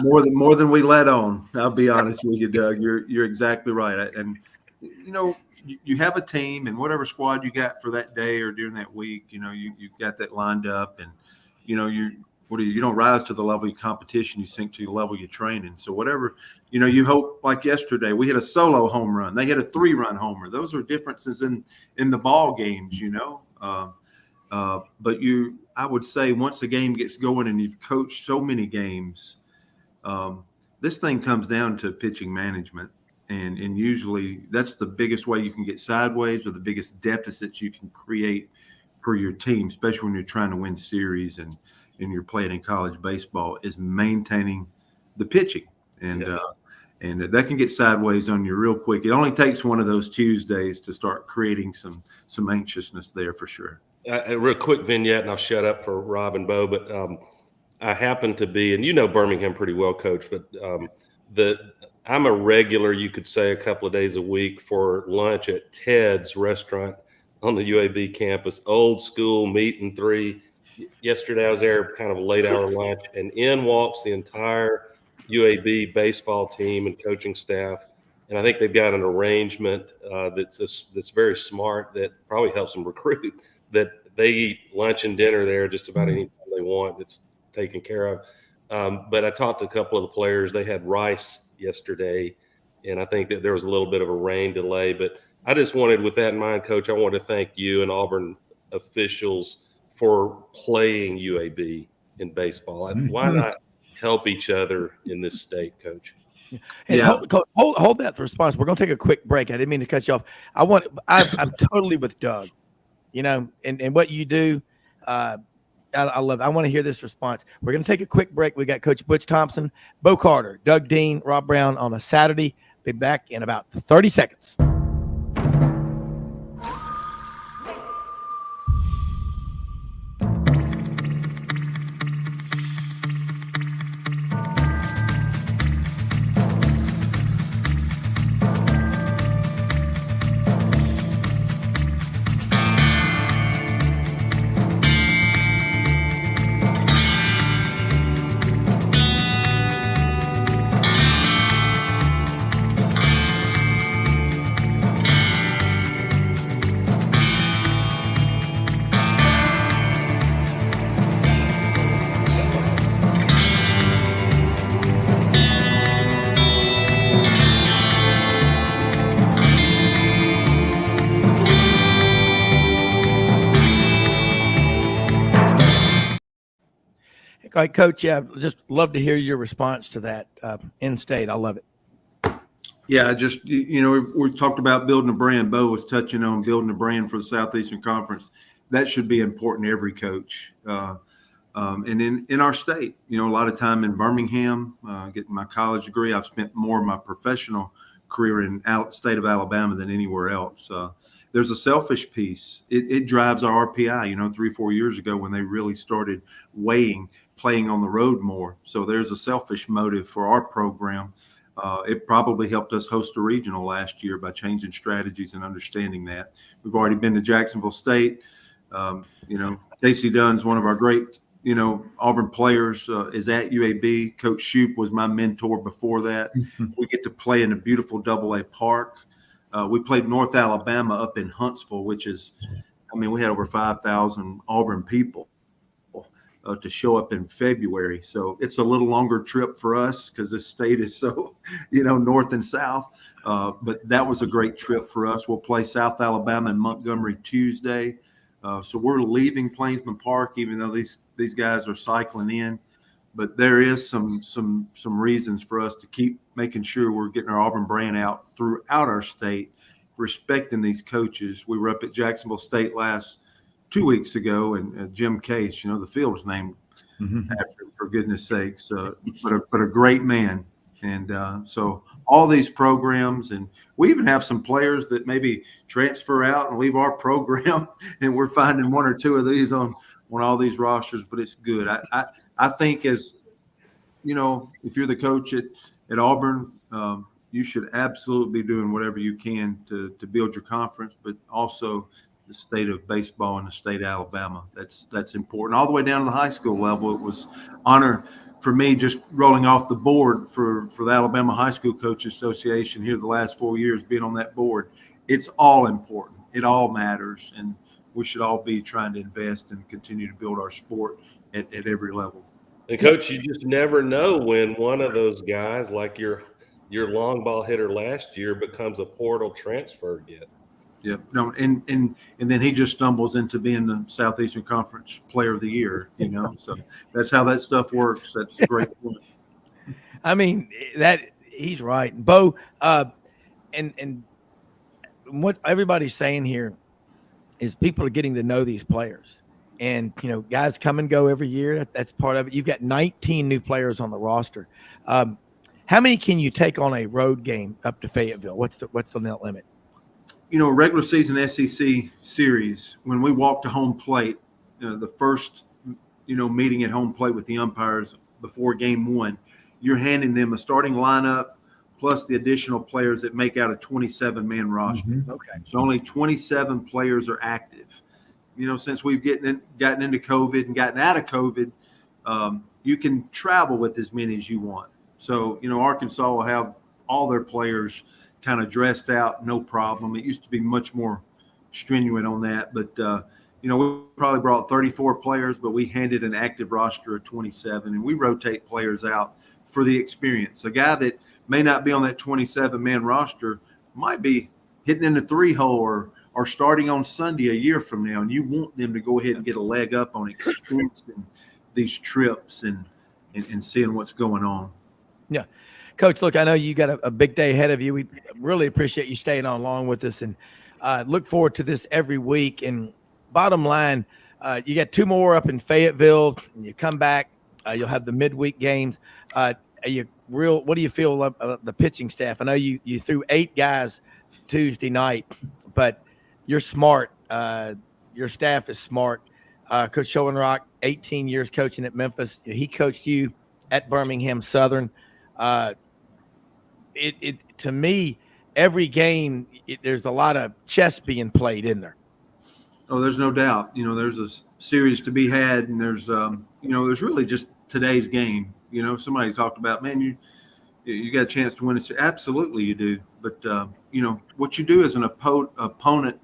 C: more than we let on. I'll be honest with you, Doug. You're exactly right. And you have a team, and whatever squad you got for that day or during that week, you've got that lined up, and you don't rise to the level of competition, you sink to the level of training. So whatever, you hope, like yesterday, we hit a solo home run. They hit a 3-run homer. Those are differences in the ball games, but I would say once the game gets going and you've coached so many games, this thing comes down to pitching management. And usually that's the biggest way you can get sideways, or the biggest deficits you can create for your team, especially when you're trying to win series and you're playing in college baseball, is maintaining the pitching. And that can get sideways on you real quick. It only takes one of those Tuesdays to start creating some anxiousness there for sure.
H: A real quick vignette, and I'll shut up for Rob and Bo, but I happen to be, and Birmingham pretty well, Coach, but I'm a regular, you could say, a couple of days a week for lunch at Ted's restaurant on the UAB campus, old school meat and 3. Yesterday I was there, kind of a late hour lunch, and in walks the entire UAB baseball team and coaching staff, and I think they've got an arrangement that's very smart that probably helps them recruit. That they eat lunch and dinner there just about any time they want. It's taken care of. But I talked to a couple of the players. They had rice yesterday, and I think that there was a little bit of a rain delay. But I just wanted, with that in mind, Coach, I want to thank you and Auburn officials for playing UAB in baseball. Why not help each other in this state, Coach?
B: And hold that response. We're going to take a quick break. I didn't mean to cut you off. I'm totally with Doug, and what you do. I love it. I want to hear this response. We're going to take a quick break. We got Coach Butch Thompson, Bo Carter, Doug Dean, Rob Browne on a Saturday. Be back in about 30 seconds. All right, Coach, just love to hear your response to that in-state. I love it.
C: Yeah, just, we talked about building a brand. Bo was touching on building a brand for the Southeastern Conference. That should be important to every coach. And in our state, a lot of time in Birmingham, getting my college degree. I've spent more of my professional career in state of Alabama than anywhere else. There's a selfish piece. It drives our RPI, 3-4 years ago when they really started weighing playing on the road more. So there's a selfish motive for our program. It probably helped us host a regional last year by changing strategies and understanding that. We've already been to Jacksonville State. Casey Dunn's one of our great, Auburn players, is at UAB. Coach Shoup was my mentor before that. We get to play in a beautiful AA park. We played North Alabama up in Huntsville, which is, we had over 5,000 Auburn people to show up in February. So it's a little longer trip for us because this state is so, north and south. But that was a great trip for us. We'll play South Alabama in Montgomery Tuesday. So we're leaving Plainsman Park, even though these guys are cycling in. But there is some reasons for us to keep making sure we're getting our Auburn brand out throughout our state, respecting these coaches. We were up at Jacksonville State 2 weeks ago, and Jim Case, the field was named after him, for goodness sakes. But a great man. And so all these programs, and we even have some players that maybe transfer out and leave our program, and we're finding one or two of these on all these rosters, but it's good. I think if you're the coach at Auburn, you should absolutely be doing whatever you can to build your conference, but also the state of baseball and the state of Alabama. That's important. All the way down to the high school level, it was honor for me just rolling off the board for the Alabama High School Coaches Association here the last 4 years, being on that board. It's all important. It all matters, and we should all be trying to invest and continue to build our sport at every level.
H: And Coach, you just never know when one of those guys, like your long ball hitter last year, becomes a portal transfer again.
C: Yeah, no, and then he just stumbles into being the Southeastern Conference Player of the Year, So that's how that stuff works. That's a great point.
B: That he's right, Bo. And what everybody's saying here is people are getting to know these players, and guys come and go every year. That's part of it. You've got 19 new players on the roster. How many can you take on a road game up to Fayetteville? What's the net limit?
C: Regular season SEC series, when we walk to home plate, the first, meeting at home plate with the umpires before game one, you're handing them a starting lineup plus the additional players that make out a 27-man roster.
B: Okay.
C: So only 27 players are active. Since we've gotten into COVID and gotten out of COVID, you can travel with as many as you want. So, Arkansas will have all their players kind of dressed out, no problem. It used to be much more stringent on that, but we probably brought 34 players, but we handed an active roster of 27, and we rotate players out for the experience. A guy that may not be on that 27-man roster might be hitting in the 3-hole or starting on Sunday a year from now, and you want them to go ahead and get a leg up on experiencing these trips and seeing what's going on.
B: Yeah. Coach, look, I know you got a big day ahead of you. We really appreciate you staying on long with us, and look forward to this every week. And bottom line, you got 2 more up in Fayetteville, and you come back. You'll have the midweek games. What do you feel of the pitching staff? I know you threw 8 guys Tuesday night, but you're smart. Your staff is smart. Coach Schoenrock, 18 years coaching at Memphis. He coached you at Birmingham Southern. To me, every game, there's a lot of chess being played in there.
C: Oh, there's no doubt. There's a series to be had, and there's really just today's game. Somebody talked about, man, you got a chance to win a series. Absolutely, you do. But what you do as an opponent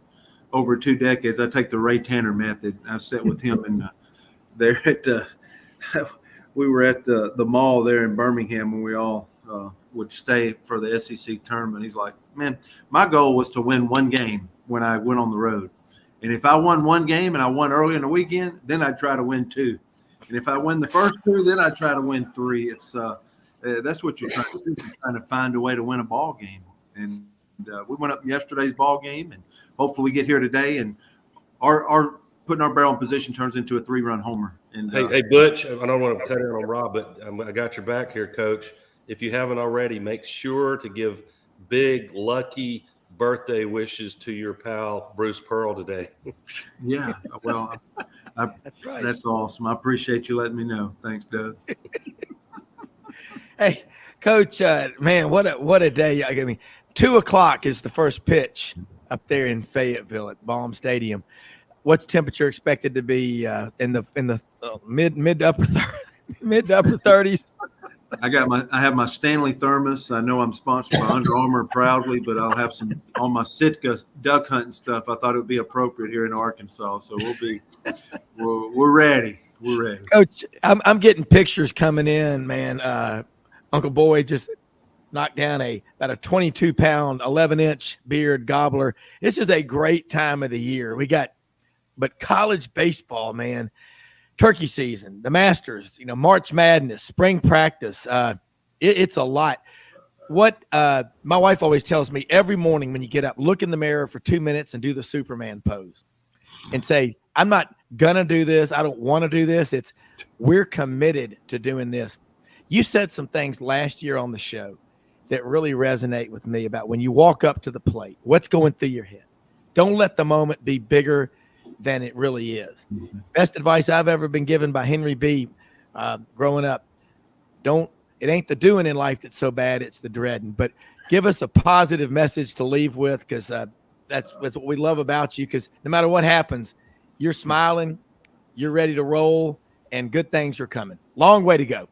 C: over 2 decades. I take the Ray Tanner method. I sat with him and there at we were at the mall there in Birmingham when we all would stay for the SEC tournament. He's like, man, my goal was to win 1 game when I went on the road. And if I won 1 game and I won early in the weekend, then I'd try to win 2. And if I win the first 2, then I'd try to win 3. It's that's what you're trying to do. You're trying to find a way to win a ball game. And we went up yesterday's ball game, and hopefully we get here today. And our putting our barrel in position turns into a 3-run homer. And
H: hey, Butch, I don't want to cut in on Rob, but I got your back here, Coach. If you haven't already, make sure to give big, lucky birthday wishes to your pal Bruce Pearl today.
C: Yeah, well,
B: That's right.
C: That's awesome. I appreciate you letting me know. Thanks, Doug.
B: Hey, Coach, man, what a day! I mean, 2:00 is the first pitch up there in Fayetteville at Baum Stadium. What's temperature expected to be in the mid to upper 30s?
C: I have my Stanley thermos. I know I'm sponsored by Under Armour proudly, but I'll have all my Sitka duck hunting stuff. I thought it would be appropriate here in Arkansas, so we're ready. We're ready.
B: Coach, I'm getting pictures coming in, man. Uncle Boyd just knocked down about a 22-pound, 11-inch beard gobbler. This is a great time of the year. But college baseball, man. Turkey season, the Masters, March Madness, spring practice. It's a lot. What my wife always tells me every morning when you get up, look in the mirror for 2 minutes and do the Superman pose and say, I'm not going to do this. I don't want to do this. We're committed to doing this. You said some things last year on the show that really resonate with me about when you walk up to the plate, what's going through your head. Don't let the moment be bigger than it really is. Mm-hmm. Best advice I've ever been given by Henry B. Growing up. It ain't the doing in life that's so bad, it's the dreading. But give us a positive message to leave with, because that's what we love about you, because no matter what happens, you're smiling, you're ready to roll, and good things are coming. Long way to go.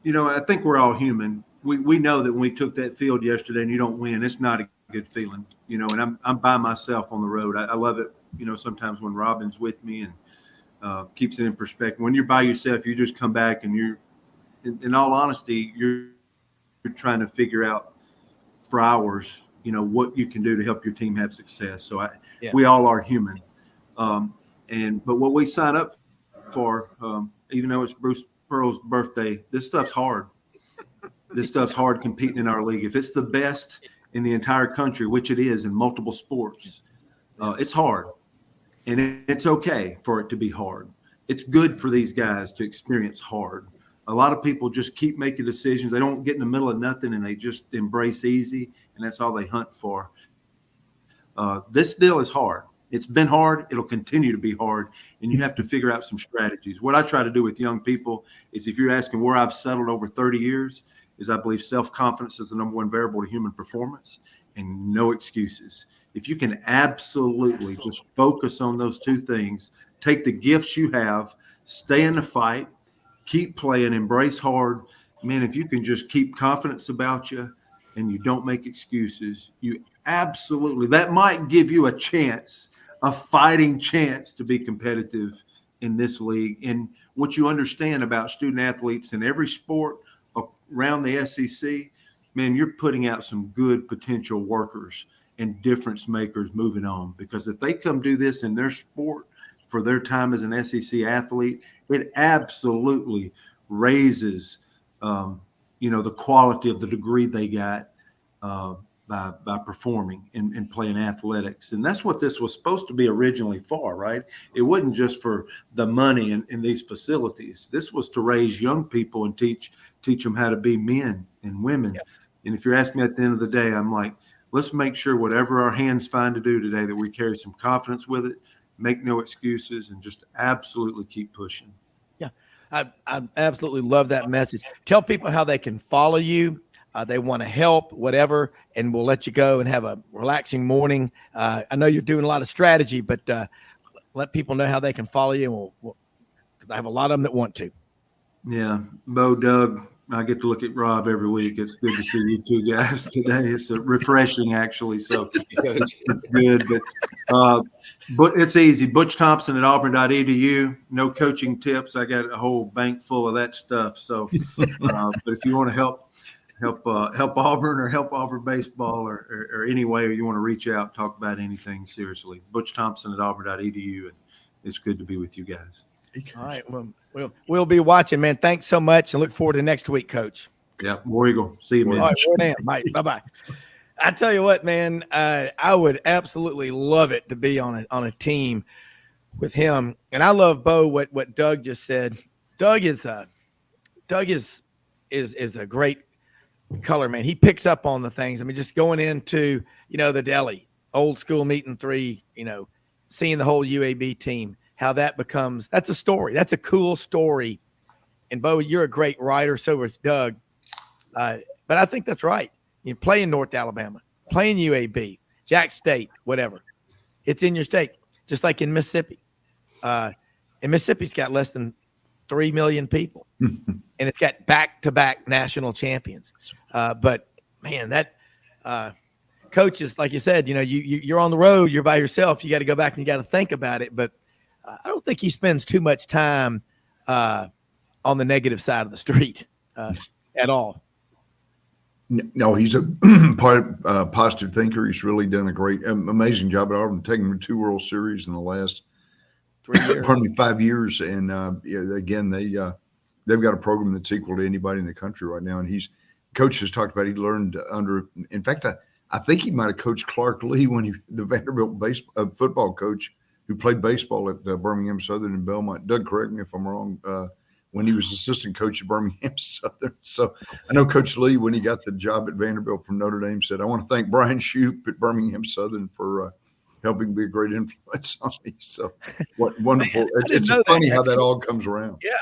C: I think we're all human. We know that when we took that field yesterday and you don't win, it's not a good feeling, and I'm by myself on the road. I love it. Sometimes when Robin's with me and keeps it in perspective. When you're by yourself, you just come back and you're, in all honesty, you're trying to figure out for hours, what you can do to help your team have success. So we all are human. But what we sign up for, even though it's Bruce Pearl's birthday, this stuff's hard. This stuff's hard competing in our league. If it's the best in the entire country, which it is in multiple sports, it's hard. And it's okay for it to be hard. It's good for these guys to experience hard. A lot of people just keep making decisions. They don't get in the middle of nothing and they just embrace easy, and that's all they hunt for. This deal is hard. It's been hard. It'll continue to be hard, and you have to figure out some strategies. What I try to do with young people is, if you're asking where I've settled over 30 years, is I believe self-confidence is the number one variable to human performance, and no excuses. If you can absolutely just focus on those 2 things, take the gifts you have, stay in the fight, keep playing, embrace hard, man, if you can just keep confidence about you and you don't make excuses, you absolutely, that might give you a chance, a fighting chance to be competitive in this league. And what you understand about student athletes in every sport around the SEC, man, you're putting out some good potential workers and difference makers moving on. Because if they come do this in their sport for their time as an SEC athlete, it absolutely raises, the quality of the degree they got by performing and playing athletics. And that's what this was supposed to be originally for, right? It wasn't just for the money in these facilities. This was to raise young people and teach them how to be men and women. Yeah. And if you're asking me at the end of the day, I'm like, let's make sure whatever our hands find to do today, that we carry some confidence with it, make no excuses, and just absolutely keep pushing.
B: Yeah, I absolutely love that message. Tell people how they can follow you. They want to help, whatever, and we'll let you go and have a relaxing morning. I know you're doing a lot of strategy, but let people know how they can follow you. Because I have a lot of them that want to.
C: Yeah, Bo, Doug, I get to look at Rob every week. It's good to see you two guys today. It's refreshing, actually. So it's good. But it's easy. Butch Thompson at auburn.edu. No coaching tips. I got a whole bank full of that stuff. So, but if you want to help Auburn or help Auburn baseball or any way, or you want to reach out, talk about anything seriously, Butch Thompson at auburn.edu. And it's good to be with you guys.
B: All right. Well, we'll be watching, man. Thanks so much, and look forward to next week, Coach.
C: Yeah, War Eagle. See you, man.
B: All right, bye-bye. I tell you what, man, I would absolutely love it to be on a team with him. And I love, Bo, what Doug just said. Doug is a great color man. He picks up on the things. I mean, just going into the deli, old school meeting 3, seeing the whole UAB team. How that becomes, that's a story. That's a cool story. And Bo, you're a great writer. So is Doug. But I think that's right. You play in North Alabama, play in UAB, Jack State, whatever. It's in your state, just like in Mississippi. And Mississippi's got less than 3 million people. And it's got back-to-back national champions. But, man, that coaches, like you said, you're on the road, you're by yourself. You got to go back and you got to think about it. But I don't think he spends too much time on the negative side of the street at all.
D: No, he's a positive thinker. He's really done a great, amazing job at Auburn, taking them to 2 World Series in the last
B: 3 years.
D: 5 years. And again, they've got a program that's equal to anybody in the country right now. And Coach has talked about he learned under. In fact, I think he might have coached Clark Lee when the Vanderbilt football coach who played baseball at Birmingham Southern and Belmont. Doug, correct me if I'm wrong, when he was assistant coach at Birmingham Southern. So I know Coach Lee, when he got the job at Vanderbilt from Notre Dame, said, I want to thank Brian Shoup at Birmingham Southern for helping be a great influence on me. So what wonderful. Man, it's funny how that all comes around.
B: Yeah,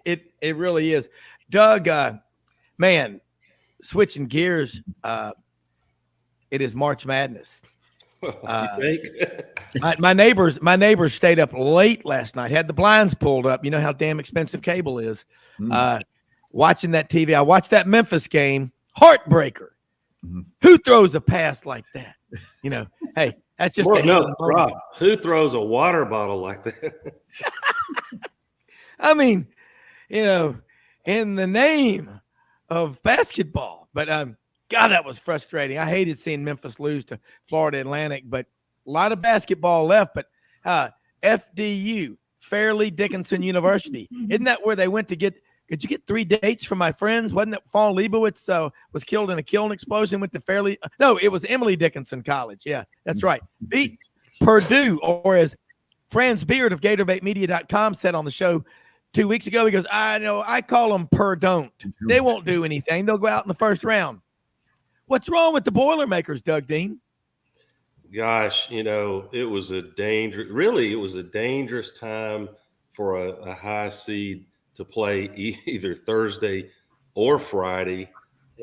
B: it really is. Doug, man, switching gears, it is March Madness.
H: You think?
B: my neighbors stayed up late last night, had the blinds pulled up. You know how damn expensive cable is. Watching that TV. I watched that Memphis game. Heartbreaker. Mm-hmm. Who throws a pass like that? Hey, that's just
H: Rob, who throws a water bottle like that?
B: I mean, in the name of basketball. But God, that was frustrating. I hated seeing Memphis lose to Florida Atlantic, but a lot of basketball left. But FDU, Fairleigh Dickinson University, isn't that where they went to get? Could you get 3 dates from my friends? Wasn't it Paul Leibowitz was killed in a kiln explosion? Went to Fairleigh. No, it was Emily Dickinson College. Yeah, that's right. Beat Purdue, or as Franz Beard of GatorbaitMedia.com said on the show 2 weeks ago, he goes, I know, I call them don't. They won't do anything. They'll go out in the first round. What's wrong with the Boilermakers, Doug Dean?
H: Gosh, it was a dangerous time for a high seed to play either Thursday or Friday.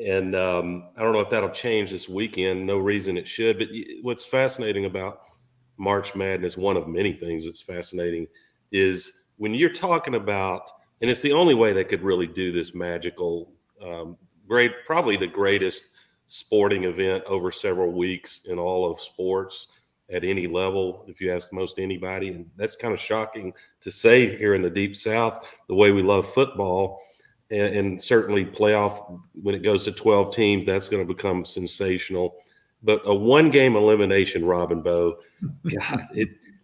H: And I don't know if that'll change this weekend. No reason it should. But what's fascinating about March Madness, one of many things that's fascinating, is when you're talking about And it's the only way they could really do this magical, probably the greatest sporting event over several weeks in all of sports at any level, if you ask most anybody. And that's kind of shocking to say here in the Deep South, the way we love football. And certainly playoff, when it goes to 12 teams, that's going to become sensational. But a one-game elimination, Rob and Bo, God,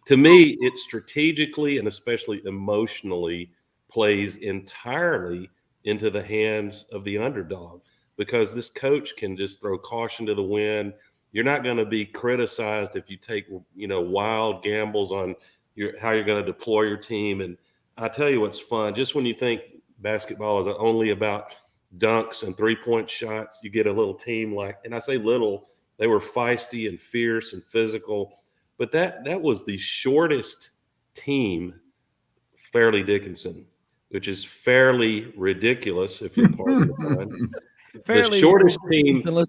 H: to me, it strategically and especially emotionally plays entirely into the hands of the underdog, because this coach can just throw caution to the wind. You're not going to be criticized if you take, wild gambles on how you're going to deploy your team. And I tell you what's fun, just when you think basketball is only about dunks and three-point shots, you get a little team like, and I say little, they were feisty and fierce and physical, but that was the shortest team, Fairleigh Dickinson, which is fairly ridiculous if you're part of the The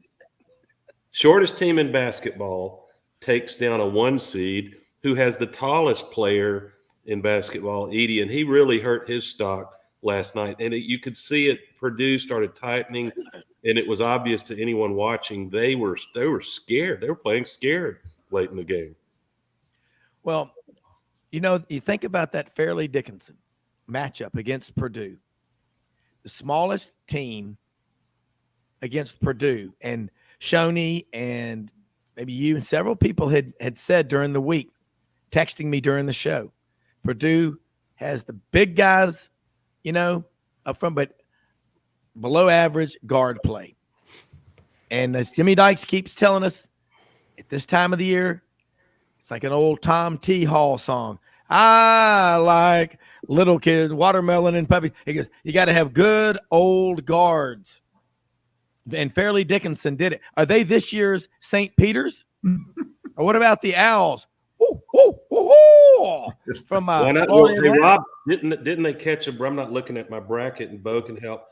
H: shortest team in basketball takes down a 1 seed who has the tallest player in basketball, Edie, and he really hurt his stock last night. And you could see it. Purdue started tightening, and it was obvious to anyone watching they were scared. They were playing scared late in the game.
B: Well, you think about that Fairleigh Dickinson matchup against Purdue, the smallest team against Purdue, and Shoney and maybe you and several people had said during the week, texting me during the show, Purdue has the big guys, up front, but below average guard play. And as Jimmy Dykes keeps telling us, at this time of the year, it's like an old Tom T. Hall song. I like little kids, watermelon and puppy. He goes, you got to have good old guards. And Fairleigh Dickinson did it. Are they this year's St. Peter's? Or what about the Owls? Ooh, ooh, ooh, ooh. From
H: Rob, didn't they catch I'm not looking at my bracket, and Bo can help.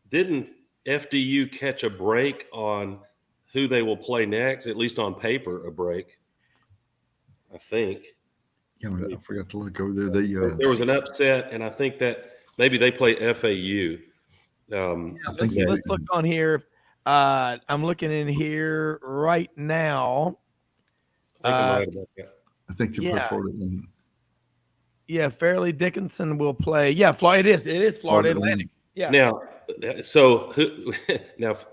H: Didn't FDU catch a break on who they will play next? At least on paper, a break. I think.
D: Yeah, I forgot to look over there.
H: There was an upset, and I think that maybe they play FAU.
B: Let's look on here. I'm looking in here right now.
D: I think they play Florida.
B: Yeah, Fairleigh Dickinson will play. Yeah, Florida. It is Florida Atlantic. Yeah.
H: Now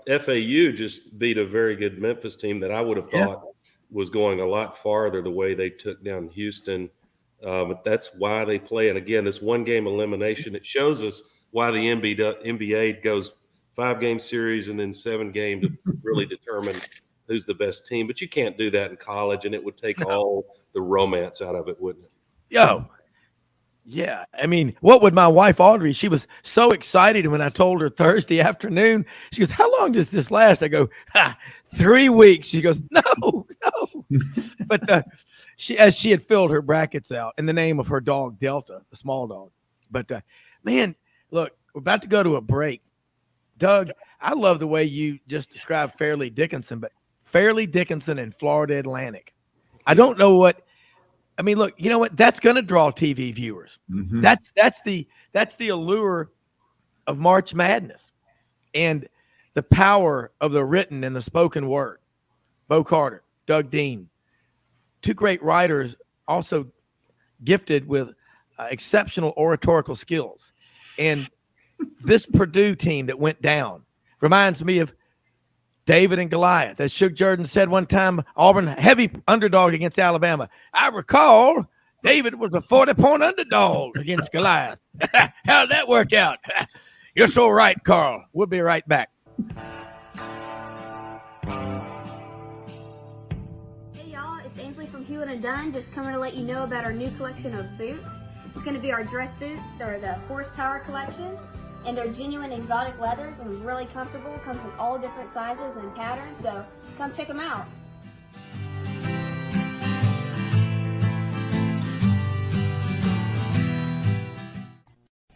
H: FAU just beat a very good Memphis team that I would have thought was going a lot farther the way they took down Houston. But that's why they play. And again, this one-game elimination, it shows us why the NBA goes 5-game series and then 7-game to really determine who's the best team. But you can't do that in college, and it would take all the romance out of it, wouldn't it?
B: Yeah. I mean, what would my wife, Audrey, she was so excited when I told her Thursday afternoon. She goes, how long does this last? I go, 3 weeks. She goes, no. But as she had filled her brackets out in the name of her dog, Delta, the small dog. But, man, look, we're about to go to a break. Doug, I love the way you just described Fairleigh Dickinson, but Fairleigh Dickinson and Florida Atlantic. I don't know what – I mean, look, you know what? That's going to draw TV viewers. Mm-hmm. That's the allure of March Madness and the power of the written and the spoken word. Bo Carter, Doug Dean, 2 great writers, also gifted with exceptional oratorical skills. And this Purdue team that went down reminds me of David and Goliath. As Shug Jordan said one time, Auburn, heavy underdog against Alabama. I recall David was a 40-point underdog against Goliath. How did that work out? You're so right, Carl. We'll be right back.
I: Hey, y'all. It's Ainsley from Hewlett & Dunn. Just coming to let you know about our new collection of boots. It's going to be our dress boots. They're the Horsepower collection. And they're genuine exotic leathers and really comfortable. Comes in all different sizes and patterns, so come check them out.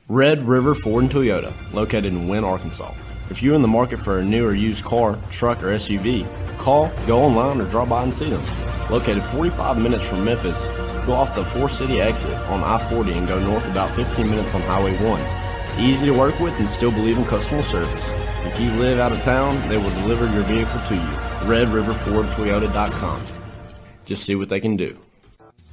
E: Red River Ford and Toyota, located in Wynne, Arkansas. If you're in the market for a new or used car, truck, or SUV, call, go online, or drop by and see them. Located 45 minutes from Memphis, go off the 4 City exit on I-40 and go north about 15 minutes on Highway 1. Easy to work with and still believe in customer service. If you live out of town, they will deliver your vehicle to you. RedRiverFordToyota.com. Just see what they can do.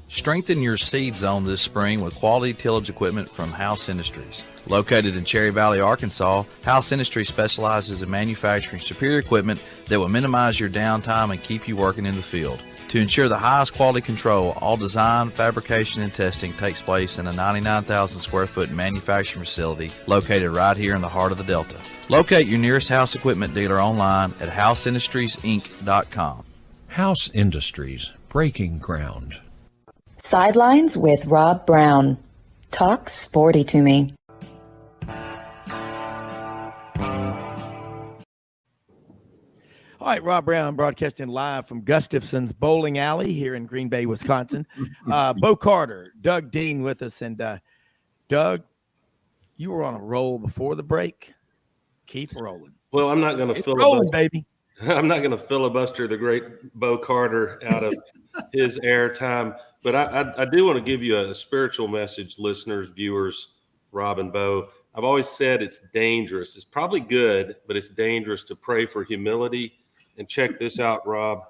F: Strengthen your seed zone this spring with quality tillage equipment from House Industries. Located in Cherry Valley, Arkansas, House Industries specializes in manufacturing superior equipment that will minimize your downtime and keep you working in the field. To ensure the highest quality control, all design, fabrication, and testing takes place in a 99,000 square foot manufacturing facility located right here in the heart of the Delta. Locate your nearest House equipment dealer online at houseindustriesinc.com.
G: House Industries, breaking ground.
A: Sidelines with Rob Browne. Talk sporty to me.
B: All right, Rob Browne broadcasting live from Gustafson's Bowling Alley here in Green Bay, Wisconsin. Bo Carter, Doug Dean with us. And Doug, you were on a roll before the break. Keep rolling.
H: Well, I'm not going to
B: filibuster, baby.
H: I'm not going to filibuster the great Bo Carter out of his airtime, but I do want to give you a spiritual message, listeners, viewers, Rob and Bo. I've always said it's dangerous. It's probably good, but it's dangerous to pray for humility. And check this out, Rob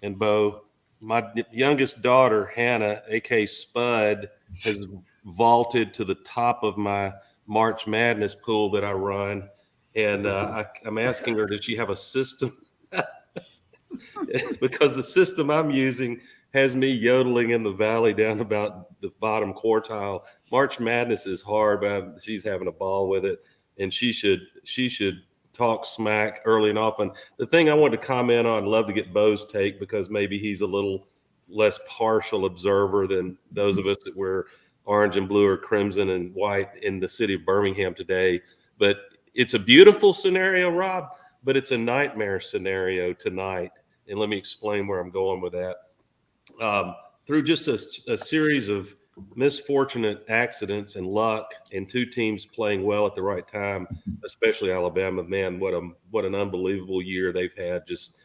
H: and Bo. My youngest daughter, Hannah, a.k.a. Spud, has vaulted to the top of my March Madness pool that I run. And I'm asking her, does she have a system? Because the system I'm using has me yodeling in the valley down about the bottom quartile. March Madness is hard, but she's having a ball with it. And she should talk smack early and often. The thing I wanted to comment on, I'd love to get Bo's take because maybe he's a little less partial observer than those of us that wear orange and blue or crimson and white in the city of Birmingham today. But it's a beautiful scenario, Rob, but it's a nightmare scenario tonight. And let me explain where I'm going with that. Through just a series of misfortunate accidents and luck and two teams playing well at the right time, especially Alabama, man, what an unbelievable year they've had, just,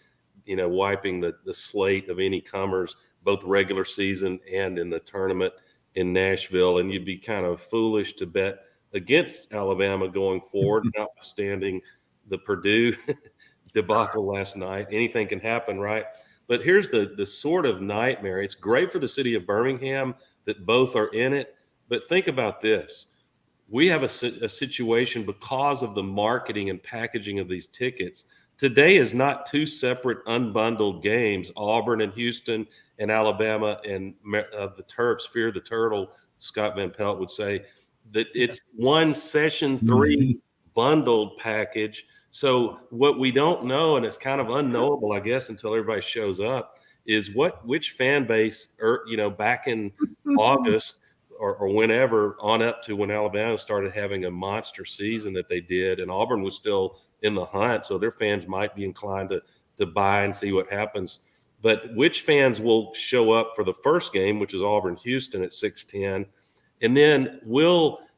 H: wiping the slate of any comers, both regular season and in the tournament in Nashville. And you'd be kind of foolish to bet against Alabama going forward, notwithstanding the Purdue debacle last night. Anything can happen, right? But here's the sort of nightmare. It's great for the city of Birmingham that both are in it. But think about this. We have a situation because of the marketing and packaging of these tickets. Today is not two separate unbundled games, Auburn and Houston and Alabama and the Terps, fear the turtle, Scott Van Pelt would say. That it's one session 3 bundled package. So what we don't know, and it's kind of unknowable, I guess, until everybody shows up, is which fan base, back in August or whenever on up to when Alabama started having a monster season that they did, and Auburn was still in the hunt, so their fans might be inclined to buy and see what happens. But which fans will show up for the first game, which is Auburn-Houston at 6:10, and then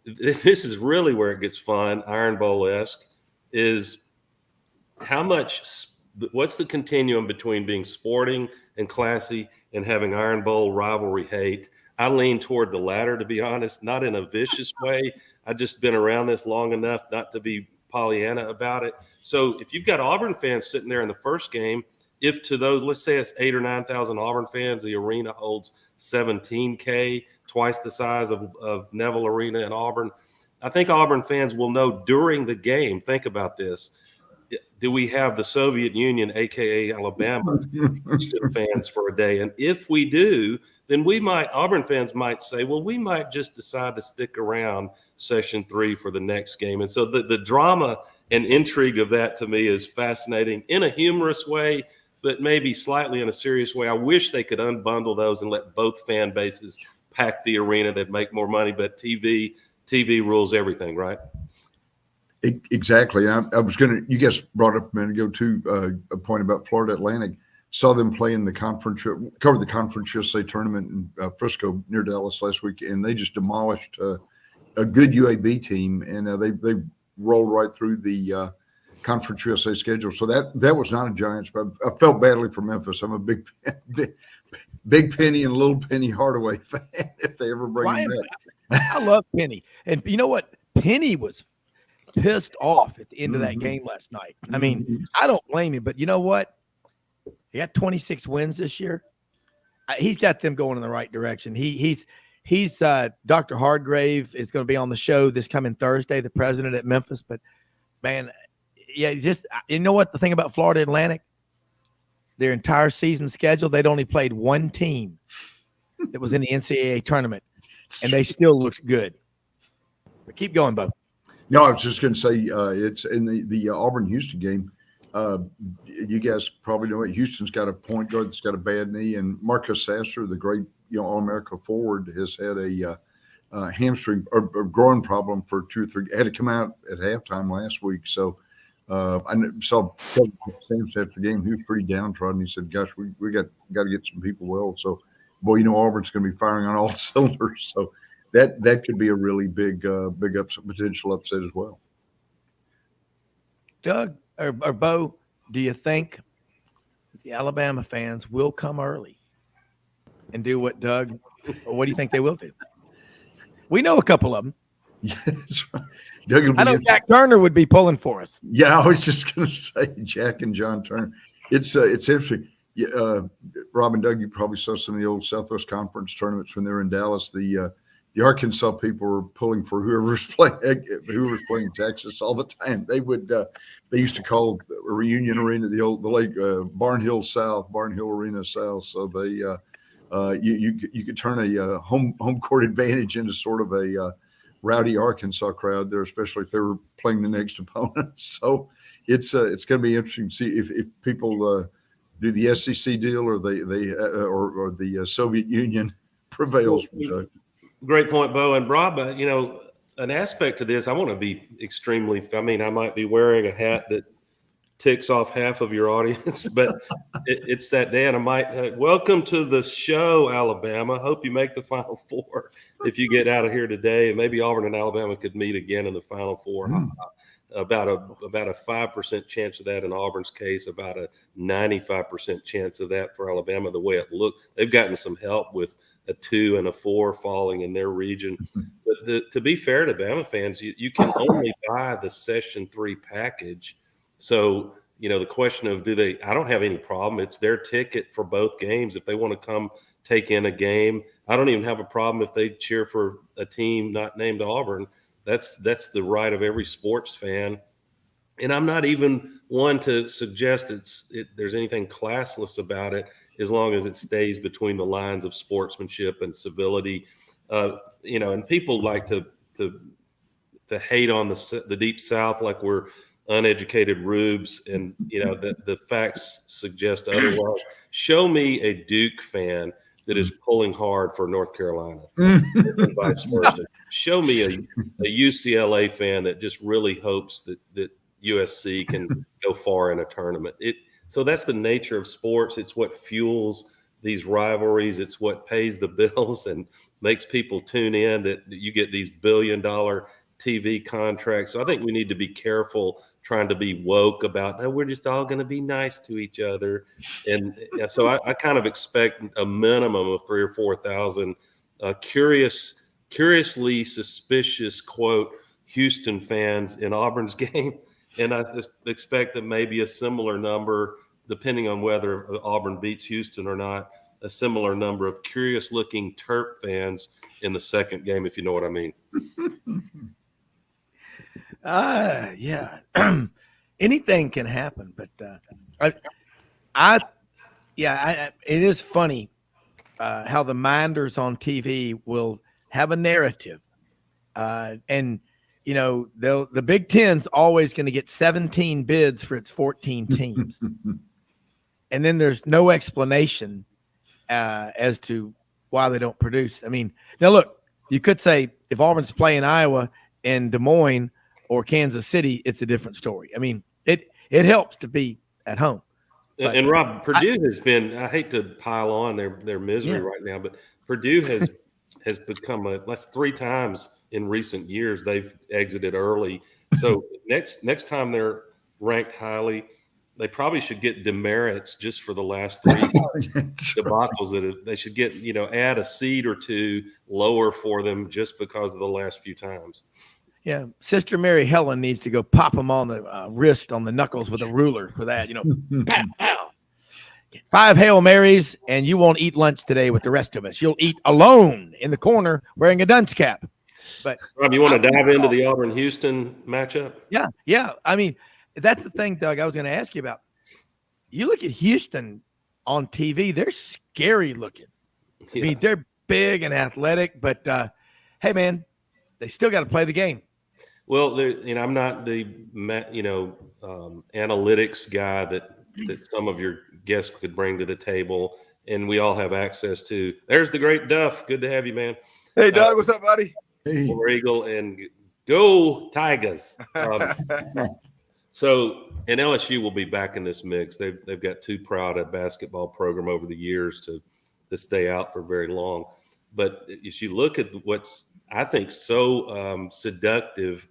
H: this is really where it gets fun, Iron Bowl-esque, is what's the continuum between being sporting and classy and having Iron Bowl rivalry hate? I lean toward the latter, to be honest, not in a vicious way. I've just been around this long enough not to be Pollyanna about it. So if you've got Auburn fans sitting there in the first game, if to those, let's say it's 8,000 or 9,000 Auburn fans, the arena holds 17K, twice the size of Neville Arena in Auburn. I think Auburn fans will know during the game, think about this, do we have the Soviet Union, a.k.a. Alabama, fans for a day? And if we do, then Auburn fans might say, well, we might just decide to stick around session 3 for the next game. And so the drama and intrigue of that to me is fascinating in a humorous way, but maybe slightly in a serious way. I wish they could unbundle those and let both fan bases pack the arena. They'd make more money, but TV rules everything, right?
D: Exactly. I was you guys brought up a minute ago too, a point about Florida Atlantic. Saw them play in covered the Conference USA tournament in Frisco near Dallas last week, and they just demolished a good UAB team, and they rolled right through the Conference USA schedule. So that was not a Giants, but I felt badly for Memphis. I'm a big Penny and Little Penny Hardaway fan if they ever bring him back.
B: I love Penny. And you know what? Penny was pissed off at the end of that game last night. I mean, I don't blame him, but you know what? He got 26 wins this year. He's got them going in the right direction. He's Dr. Hardgrave is going to be on the show this coming Thursday, the president at Memphis. But man, yeah, you know what the thing about Florida Atlantic? Their entire season schedule, they'd only played one team that was in the NCAA tournament, and they still looked good. But keep going, Bo.
D: No, I was just going to say it's in the Auburn-Houston game. You guys probably know it. Houston's got a point guard that's got a bad knee, and Marcus Sasser, the great All-America forward, has had a hamstring or groin problem for 2 or 3. Had to come out at halftime last week. So I saw Kevin Sampson after the game. He was pretty downtrodden. He said, "Gosh, we got to get some people well." So, boy, Auburn's going to be firing on all cylinders. So that could be a really big potential upset as well.
B: Doug or Bo, do you think the Alabama fans will come early and do what Doug, or what do you think they will do? We know a couple of them.
D: Yes, right.
B: I know Jack Turner would be pulling for us.
D: Yeah, I was just going to say Jack and John Turner. It's interesting. Rob and Doug, you probably saw some of the old Southwest Conference tournaments when they were in Dallas. The Arkansas people were pulling for whoever's playing Texas all the time. They would they used to call a reunion arena the lake Barnhill Arena South. So they you could turn a home court advantage into sort of a rowdy Arkansas crowd there, especially if they were playing the next opponent. So it's going to be interesting to see if people do the SEC deal or or the Soviet Union prevails.
H: Great point, Bo and Rob. An aspect to this, I want to be extremely. I mean, I might be wearing a hat that ticks off half of your audience, but it's that day, and I might welcome to the show, Alabama. Hope you make the Final Four if you get out of here today, and maybe Auburn and Alabama could meet again in the Final Four. About a 5% chance of that in Auburn's case, about a 95% chance of that for Alabama. The way it looked, they've gotten some help with a 2 and a 4 falling in their region. But to be fair to Bama fans, you can only buy the Session 3 package. So, the question of I don't have any problem. It's their ticket for both games. If they want to come take in a game, I don't even have a problem if they cheer for a team not named Auburn. That's the right of every sports fan. And I'm not even one to suggest there's anything classless about it, as long as it stays between the lines of sportsmanship and civility. And people like to hate on the Deep South like we're uneducated rubes, and the facts suggest otherwise. Show me a Duke fan that is pulling hard for North Carolina and vice versa. Show me a UCLA fan that just really hopes that USC can go far in a tournament. So that's the nature of sports. It's what fuels these rivalries. It's what pays the bills and makes people tune in, that you get these billion-dollar TV contracts. So I think we need to be careful trying to be woke about, we're just all going to be nice to each other. And so I kind of expect a minimum of 3,000 or 4,000 curiously suspicious, quote, Houston fans in Auburn's game. And I expect that maybe a similar number, depending on whether Auburn beats Houston or not, a similar number of curious-looking Terp fans in the second game, if you know what I mean.
B: Yeah. Anything can happen, but it is funny how the minders on TV will have a narrative, and the Big Ten's always going to get 17 bids for its 14 teams, and then there's no explanation as to why they don't produce. I mean, now look, you could say if Auburn's playing Iowa and Des Moines or Kansas City, it's a different story. I mean, it helps to be at home. But
H: and Rob, Purdue has been, I hate to pile on their misery right now, but Purdue has become that's 3 times in recent years they've exited early. So next time they're ranked highly, they probably should get demerits just for the last 3 debacles that they should get, add a seed or 2 lower for them just because of the last few times.
B: Yeah, Sister Mary Helen needs to go pop him on the wrist, on the knuckles with a ruler for that. Pow, pow. 5 Hail Marys, and you won't eat lunch today with the rest of us. You'll eat alone in the corner wearing a dunce cap. But
H: Rob, you want to dive into the Auburn-Houston matchup?
B: Yeah. I mean, that's the thing, Doug, I was going to ask you about. You look at Houston on TV, they're scary looking.
H: Yeah.
B: I mean, they're big and athletic, but hey, man, they still got to play the game.
H: Well, I'm not the analytics guy that some of your guests could bring to the table, and we all have access to. There's the great Duff. Good to have you, man.
J: Hey, Doug, what's up, buddy?
D: Hey.
H: War Eagle and go Tigers. So, and LSU will be back in this mix. They've got too proud a basketball program over the years to stay out for very long. But if you look at what's, I think, so seductive,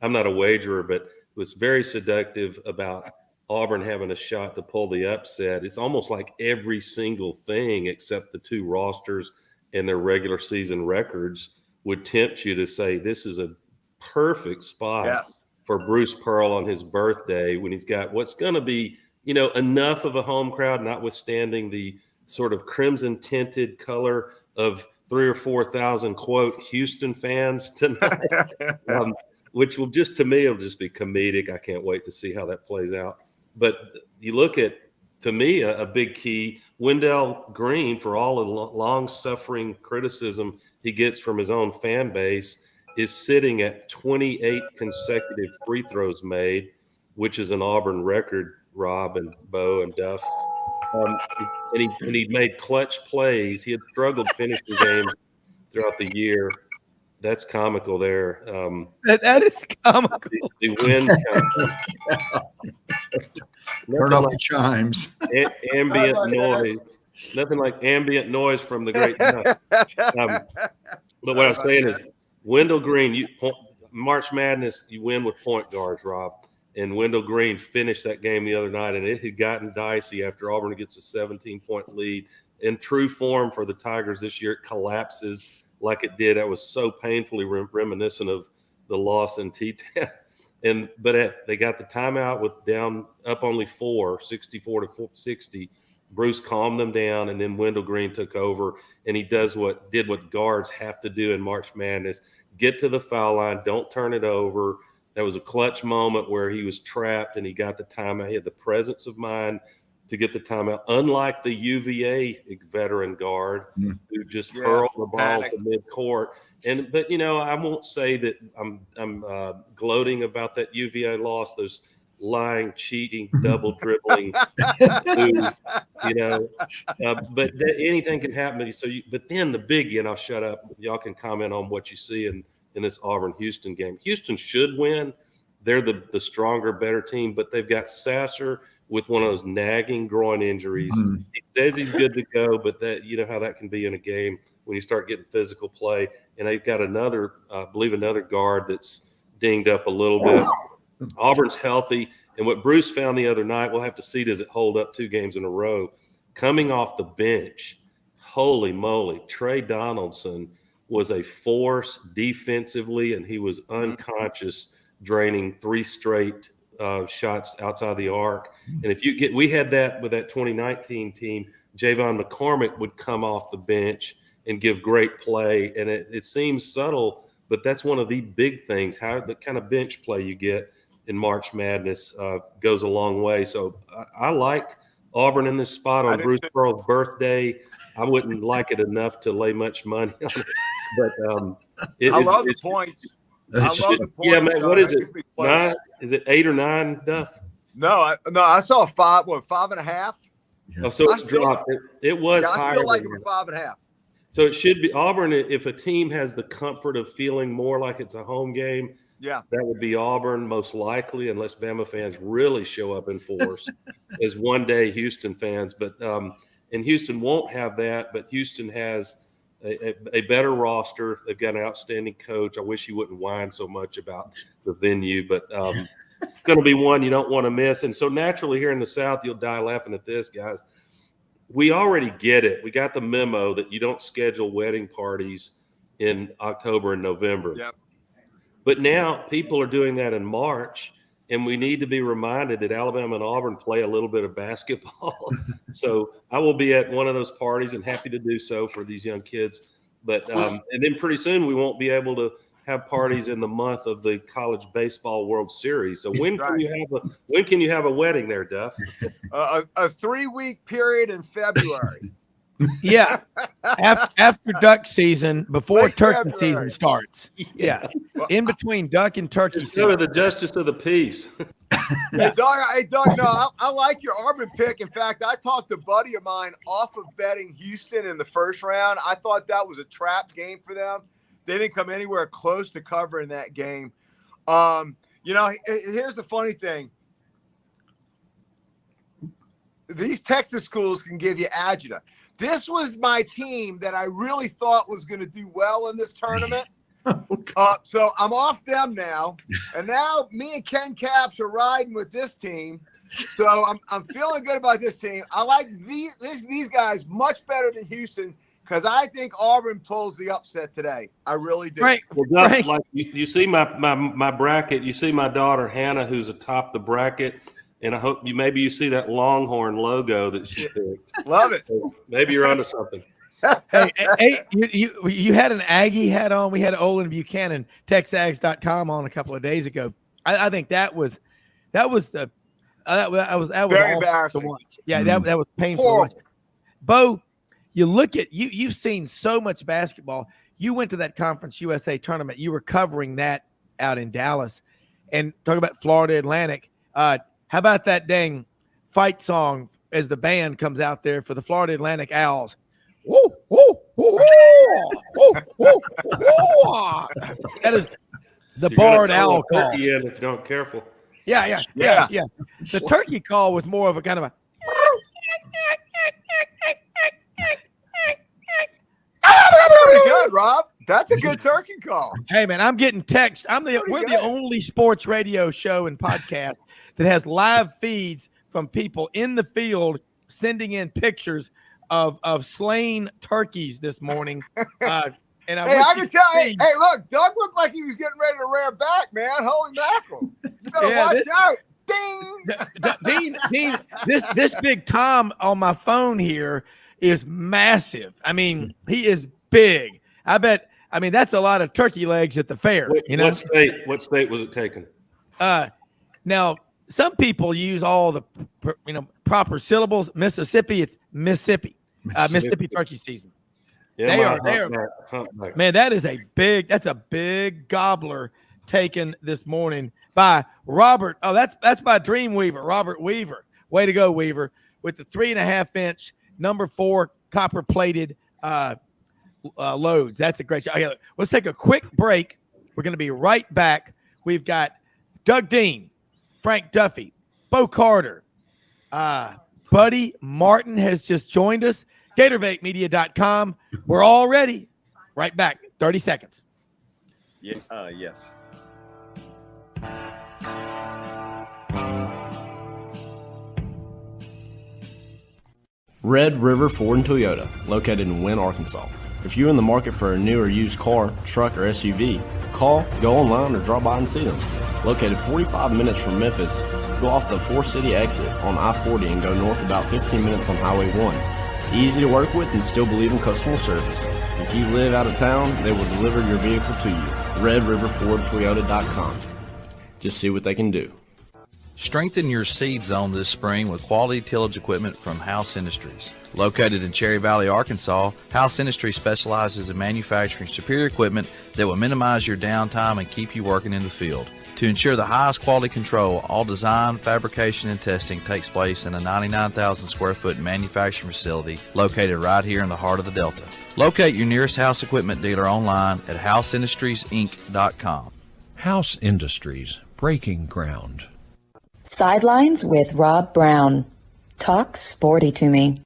H: I'm not a wagerer, but was very seductive about Auburn having a shot to pull the upset. It's almost like every single thing except the 2 rosters and their regular season records would tempt you to say this is a perfect spot for Bruce Pearl on his birthday when he's got what's going to be, enough of a home crowd, notwithstanding the sort of crimson tinted color of 3,000 or 4,000 quote Houston fans tonight, which will just, to me, it'll just be comedic. I can't wait to see how that plays out. But you look at, to me, a big key, Wendell Green, for all the long-suffering criticism he gets from his own fan base, is sitting at 28 consecutive free throws made, which is an Auburn record, Rob and Bo and Duff. And he made clutch plays. He had struggled finishing games throughout the year. That's comical there.
B: That is comical.
H: The win.
D: Turn off the chimes.
H: Ambient noise. Nothing like ambient noise from the great Duff. But what I'm saying is, Wendell Green, March Madness, you win with point guards, Rob. And Wendell Green finished that game the other night, and it had gotten dicey after Auburn gets a 17-point lead. In true form for the Tigers this year, it collapses like it did. That was so painfully reminiscent of the loss in T-Town. But they got the timeout with down up only 64 to 60. Bruce calmed them down, and then Wendell Green took over, and he did what guards have to do in March Madness: get to the foul line, don't turn it over. That was a clutch moment where he was trapped, and he got the timeout. He had the presence of mind to get the timeout, unlike the UVA veteran guard who just hurled the ball to midcourt. But I won't say that I'm gloating about that UVA loss. Those lying, cheating, double dribbling, but anything can happen. But then the biggie, and I'll shut up. Y'all can comment on what you see in this Auburn-Houston game. Houston should win. They're the stronger, better team, but they've got Sasser with one of those nagging groin injuries. He says he's good to go, but that, how that can be in a game when you start getting physical play. And they've got another guard that's dinged up a little bit. Auburn's healthy. And what Bruce found the other night, we'll have to see, does it hold up 2 games in a row? Coming off the bench, holy moly, Trey Donaldson was a force defensively, and he was unconscious, draining 3 straight shots outside the arc. And we had that with that 2019 team. Javon McCormick would come off the bench and give great play. And it seems subtle, but that's one of the big things. How the kind of bench play you get in March Madness goes a long way. So I like Auburn in this spot on Bruce Pearl's birthday. I wouldn't like it enough to lay much money on it. But
J: I love the points. I love the points.
H: Yeah, man. What is it? 9? Is it 8 or 9, Duff?
J: No, I saw 5.5.
D: Yeah.
H: Oh, so it's dropped. It was higher.
J: I feel like it was 5.5.
H: So it should be Auburn. If a team has the comfort of feeling more like it's a home game, that would be Auburn most likely, unless Bama fans really show up in force as one-day Houston fans. But and Houston won't have that. But Houston has a better roster. They've got an outstanding coach. I wish he wouldn't whine so much about the venue, but it's going to be one you don't want to miss. And so naturally here in the South, you'll die laughing at this, guys. We already get it. We got the memo that you don't schedule wedding parties in October and November.
J: Yep.
H: But now people are doing that in March, and we need to be reminded that Alabama and Auburn play a little bit of basketball. So I will be at one of those parties and happy to do so for these young kids. But and then pretty soon we won't be able to have parties in the month of the College Baseball World Series. So when can you have a wedding there, Duff?
J: A 3-week period in February.
B: Yeah, after duck season, before
J: Late
B: turkey
J: February.
B: season starts. Yeah, in between duck and turkey
H: Go
B: season.
H: to the Justice of the Peace.
J: Hey, Doug, no, I like your Auburn pick. In fact, I talked to a buddy of mine off of betting Houston in the first round. I thought that was a trap game for them. They didn't come anywhere close to covering that game. Here's the funny thing. These Texas schools can give you agita. This was my team that I really thought was going to do well in this tournament. So I'm off them now. And now me and Ken Capps are riding with this team. So I'm feeling good about this team. I like these guys much better than Houston because I think Auburn pulls the upset today. I really do.
B: Right.
H: Well, Duff, like you see my bracket. You see my daughter Hannah, who's atop the bracket. And I hope maybe you see that Longhorn logo that she picked.
J: Love it.
H: So maybe you're onto something.
B: Hey, you had an Aggie hat on. We had Olin Buchanan, TexAgs.com on a couple of days ago. I think that was very
J: embarrassing.
B: to watch. Yeah, that was painful to watch. Bo, you look at you've seen so much basketball. You went to that Conference USA tournament. You were covering that out in Dallas, and talk about Florida Atlantic. How about that dang fight song as the band comes out there for the Florida Atlantic Owls? Woo, woo, woo, woo, woo, woo. That is the barred owl call.
H: Turkey in if you don't careful.
B: Yeah. The turkey call was more of a kind of a.
J: Pretty good, Rob. That's a good turkey call.
B: Hey man, I'm getting text. We're the only sports radio show and podcast that has live feeds from people in the field sending in pictures of slain turkeys this morning. And
J: I can tell. Hey, look, Doug looked like he was getting ready to rear back, man. Holy mackerel! You better watch out. Ding.
B: Dean, this big Tom on my phone here is massive. I mean, he is big. I mean, that's a lot of turkey legs at the fair.
H: What state was it taken?
B: Now, some people use all the proper syllables. Mississippi, it's Mississippi. Mississippi turkey season.
H: Yeah,
B: they are. Man, that's a big gobbler taken this morning by Robert. Oh, that's by Dreamweaver, Robert Weaver. Way to go, Weaver, with the 3.5-inch number 4 copper plated loads. That's a great shot. Let's take a quick break. We're going to be right back. We've got Doug Dean, Frank Duffy, Bo Carter, Buddy Martin has just joined us. GatorBaitMedia.com. We're all ready. Right back. 30 seconds.
J: Yeah. Yes.
E: Red River Ford and Toyota, located in Wynne, Arkansas. If you're in the market for a new or used car, truck, or SUV, call, go online, or drop by and see them. Located 45 minutes from Memphis, go off the 4-city exit on I-40 and go north about 15 minutes on Highway 1. Easy to work with and still believe in customer service. If you live out of town, they will deliver your vehicle to you. RedRiverFordToyota.com. Just see what they can do.
F: Strengthen your seed zone this spring with quality tillage equipment from House Industries. Located in Cherry Valley, Arkansas, House Industries specializes in manufacturing superior equipment that will minimize your downtime and keep you working in the field. To ensure the highest quality control, all design, fabrication, and testing takes place in a 99,000 square foot manufacturing facility located right here in the heart of the Delta. Locate your nearest House equipment dealer online at houseindustriesinc.com.
G: House Industries, breaking ground.
A: Sidelines with Rob Browne. Talk sporty to me.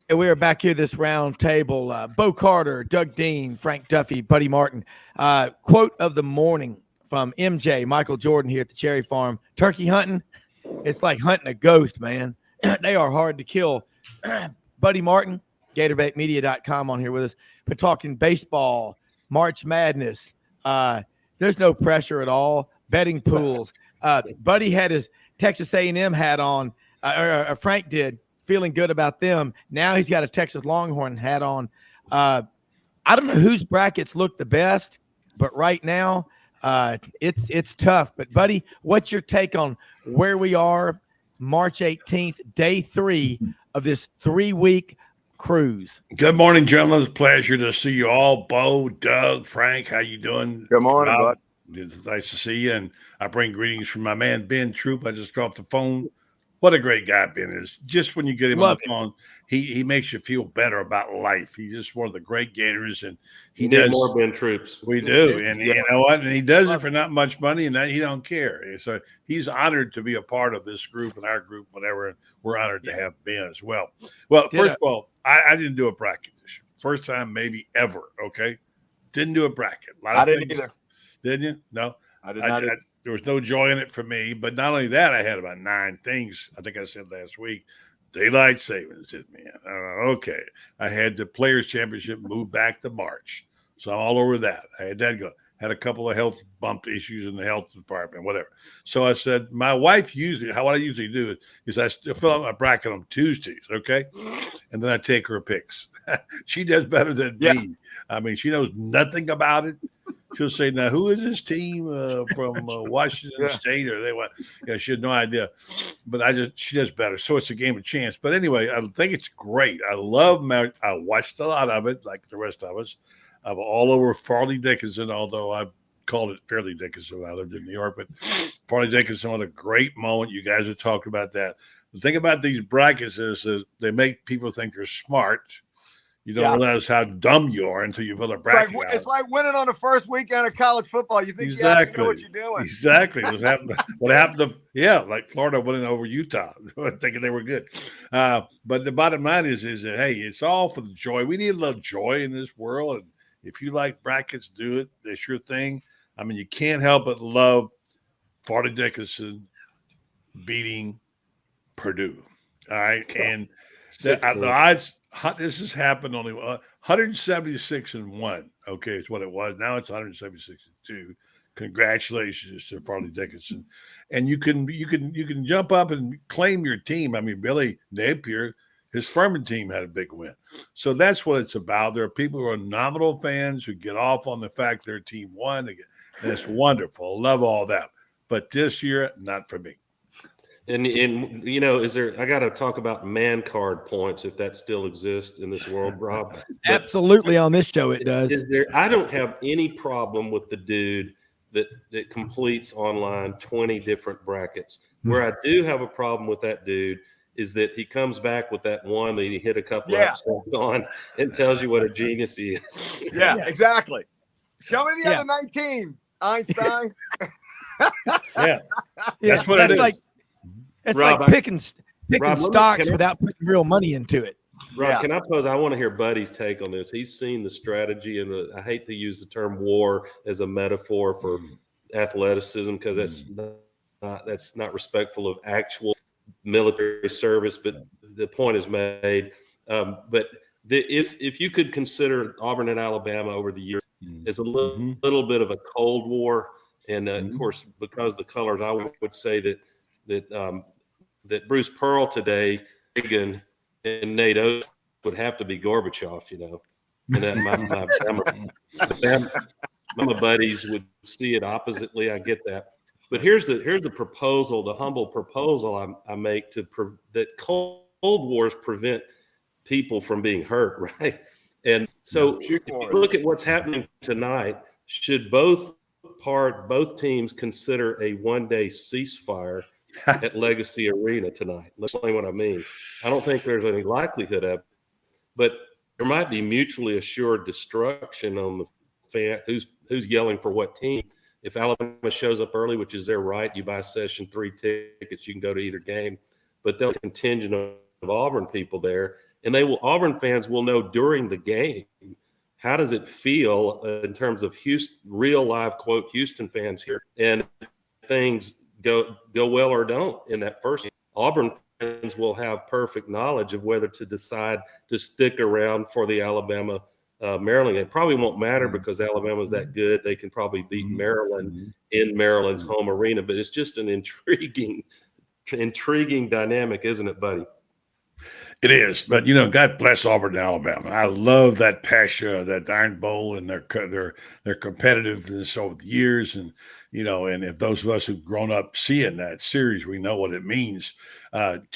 B: We are back here, this round table. Bo Carter, Doug Dean, Frank Duffy, Buddy Martin. Quote of the morning from MJ, Michael Jordan here at the Cherry Farm. Turkey hunting, it's like hunting a ghost, man. They are hard to kill. Buddy Martin, GatorbaitMedia.com on here with us. We're talking baseball, March Madness. There's no pressure at all. Betting pools. Buddy had his Texas A&M hat on, or Frank did, feeling good about them. Now he's got a Texas Longhorn hat on. I don't know whose brackets look the best, but right now it's tough. But, Buddy, what's your take on where we are March 18th, day 3 of this 3-week cruise?
K: Good morning, gentlemen. It's a pleasure to see you all. Bo, Doug, Frank, how you doing?
J: Good morning, bud.
K: It's nice to see you. And I bring greetings from my man, Ben Troop. I just got off the phone. What a great guy Ben is. Just when you get him on the phone, he makes you feel better about life. He's just one of the great Gators, and he does
H: more Ben Troops.
K: We do, and you know what? And he does it for not much money, and he don't care. So he's honored to be a part of this group and our group, whatever. And we're honored to have Ben as well. Well, first of all, I didn't do a bracket this year. First time maybe ever. Okay, didn't do a bracket.
J: I didn't either.
K: Didn't you? No,
J: I did not.
K: There was no joy in it for me. But not only that, I had about 9 things. I think I said last week. Daylight savings hit me. Okay. I had the Players Championship move back to March. So I'm all over that. I had that go. Had a couple of health bump issues in the health department, whatever. So I said, my wife what I usually do is I fill out my bracket on Tuesdays, okay? And then I take her picks. She does better than me. I mean, she knows nothing about it. She'll say, now, who is this team from Washington State? Or they want, she had no idea. But she does better. So it's a game of chance. But anyway, I think it's great. I watched a lot of it, like the rest of us. I'm all over Farley Dickinson, although I called it Fairleigh Dickinson when I lived in New York. But Farley Dickinson had a great moment. You guys are talking about that. The thing about these brackets is that they make people think they're smart. You don't realize how dumb you are until you fill a bracket.
J: It's like winning on the first weekend of college football. You think you actually know what you're doing.
K: Exactly. What happened to like Florida winning over Utah, thinking they were good. But the bottom line is that, hey, it's all for the joy. We need a little joy in this world. And if you like brackets, do it. That's your thing. I mean, you can't help but love Farley Dickinson beating Purdue. All right. And the odds. This has happened only 176-1. Okay, is what it was. Now it's 176-2. Congratulations to Farley Dickinson, and you can jump up and claim your team. I mean, Billy Napier, his Furman team had a big win, so that's what it's about. There are people who are nominal fans who get off on the fact their team won, and it's wonderful. Love all that, but this year, not for me.
H: And I got to talk about man card points if that still exists in this world, Rob.
B: Absolutely, on this show it does.
H: I don't have any problem with the dude that completes online 20 different brackets. Where I do have a problem with that dude is that he comes back with that one that he hit a couple of episodes on and tells you what a genius he is.
J: Yeah, exactly. Show me the other 19, Einstein.
K: That's what it is.
B: It's Rob, like picking stocks without putting real money into it.
H: Rob, can I want to hear Buddy's take on this. He's seen the strategy, and I hate to use the term war as a metaphor for athleticism because that's not respectful of actual military service, but the point is made. If you could consider Auburn and Alabama over the years as a little bit of a Cold War, and of course, because of the colors, I would say that Bruce Pearl today, Reagan, and Nate Oates would have to be Gorbachev, and that my buddies would see it oppositely. I get that, but here's the proposal, the humble proposal I make that Cold Wars prevent people from being hurt, right? And so, if you look at what's happening tonight, should both teams consider a one-day ceasefire at Legacy Arena tonight? Let's explain what I mean. I don't think there's any likelihood of it, but there might be mutually assured destruction on the fan who's yelling for what team. If Alabama shows up early, which is their right, you buy session 3 tickets, you can go to either game, but there'll be a contingent of Auburn people there, and Auburn fans will know during the game, how does it feel in terms of real live quote Houston fans here, and things go well or don't in that first game. Auburn will have perfect knowledge of whether to decide to stick around for the Alabama Maryland. It probably won't matter because Alabama's that good. They can probably beat Maryland in Maryland's home arena, but it's just an intriguing dynamic, isn't it, buddy?
K: It is, but God bless Auburn and Alabama. I love that passion, that Iron Bowl, and their competitiveness over the years, and and if those of us who've grown up seeing that series, we know what it means. And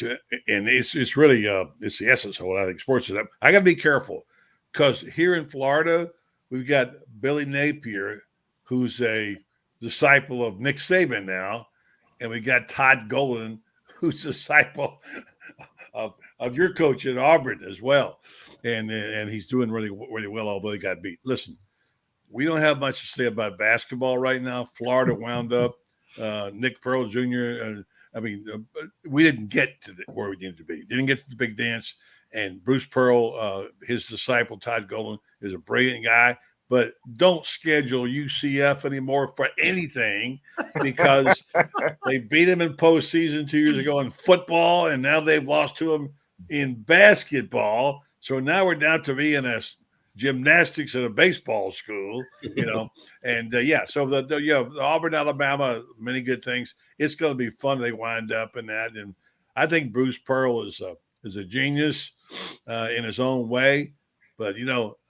K: it's really it's the essence of what I think sports is. I got to be careful because here in Florida, we've got Billy Napier, who's a disciple of Nick Saban now, and we got Todd Golden, who's a disciple of your coach at Auburn as well, and he's doing really well, although he got beat. Listen, we don't have much to say about basketball right now. Florida wound up. Nick Pearl Jr. We didn't get to where we needed to be. Didn't get to the big dance. And Bruce Pearl, his disciple Todd Golden, is a brilliant guy. But don't schedule UCF anymore for anything because they beat him in postseason 2 years ago in football, and now they've lost to him in basketball. So now we're down to me in a gymnastics at a baseball school, And so the Auburn, Alabama, many good things. It's going to be fun. They wind up in that, and I think Bruce Pearl is a genius in his own way. But,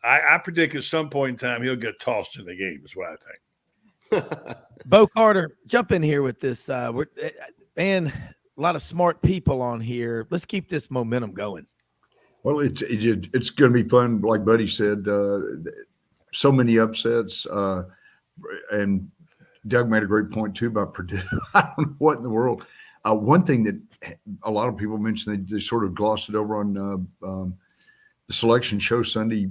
K: I predict at some point in time he'll get tossed in the game is what I think.
B: Bo Carter, jump in here with this. And a lot of smart people on here. Let's keep this momentum going.
D: Well, it's going to be fun. Like Buddy said, so many upsets. And Doug made a great point, too, about Purdue. I don't know what in the world. One thing that a lot of people mentioned, they sort of glossed it over on the selection show Sunday.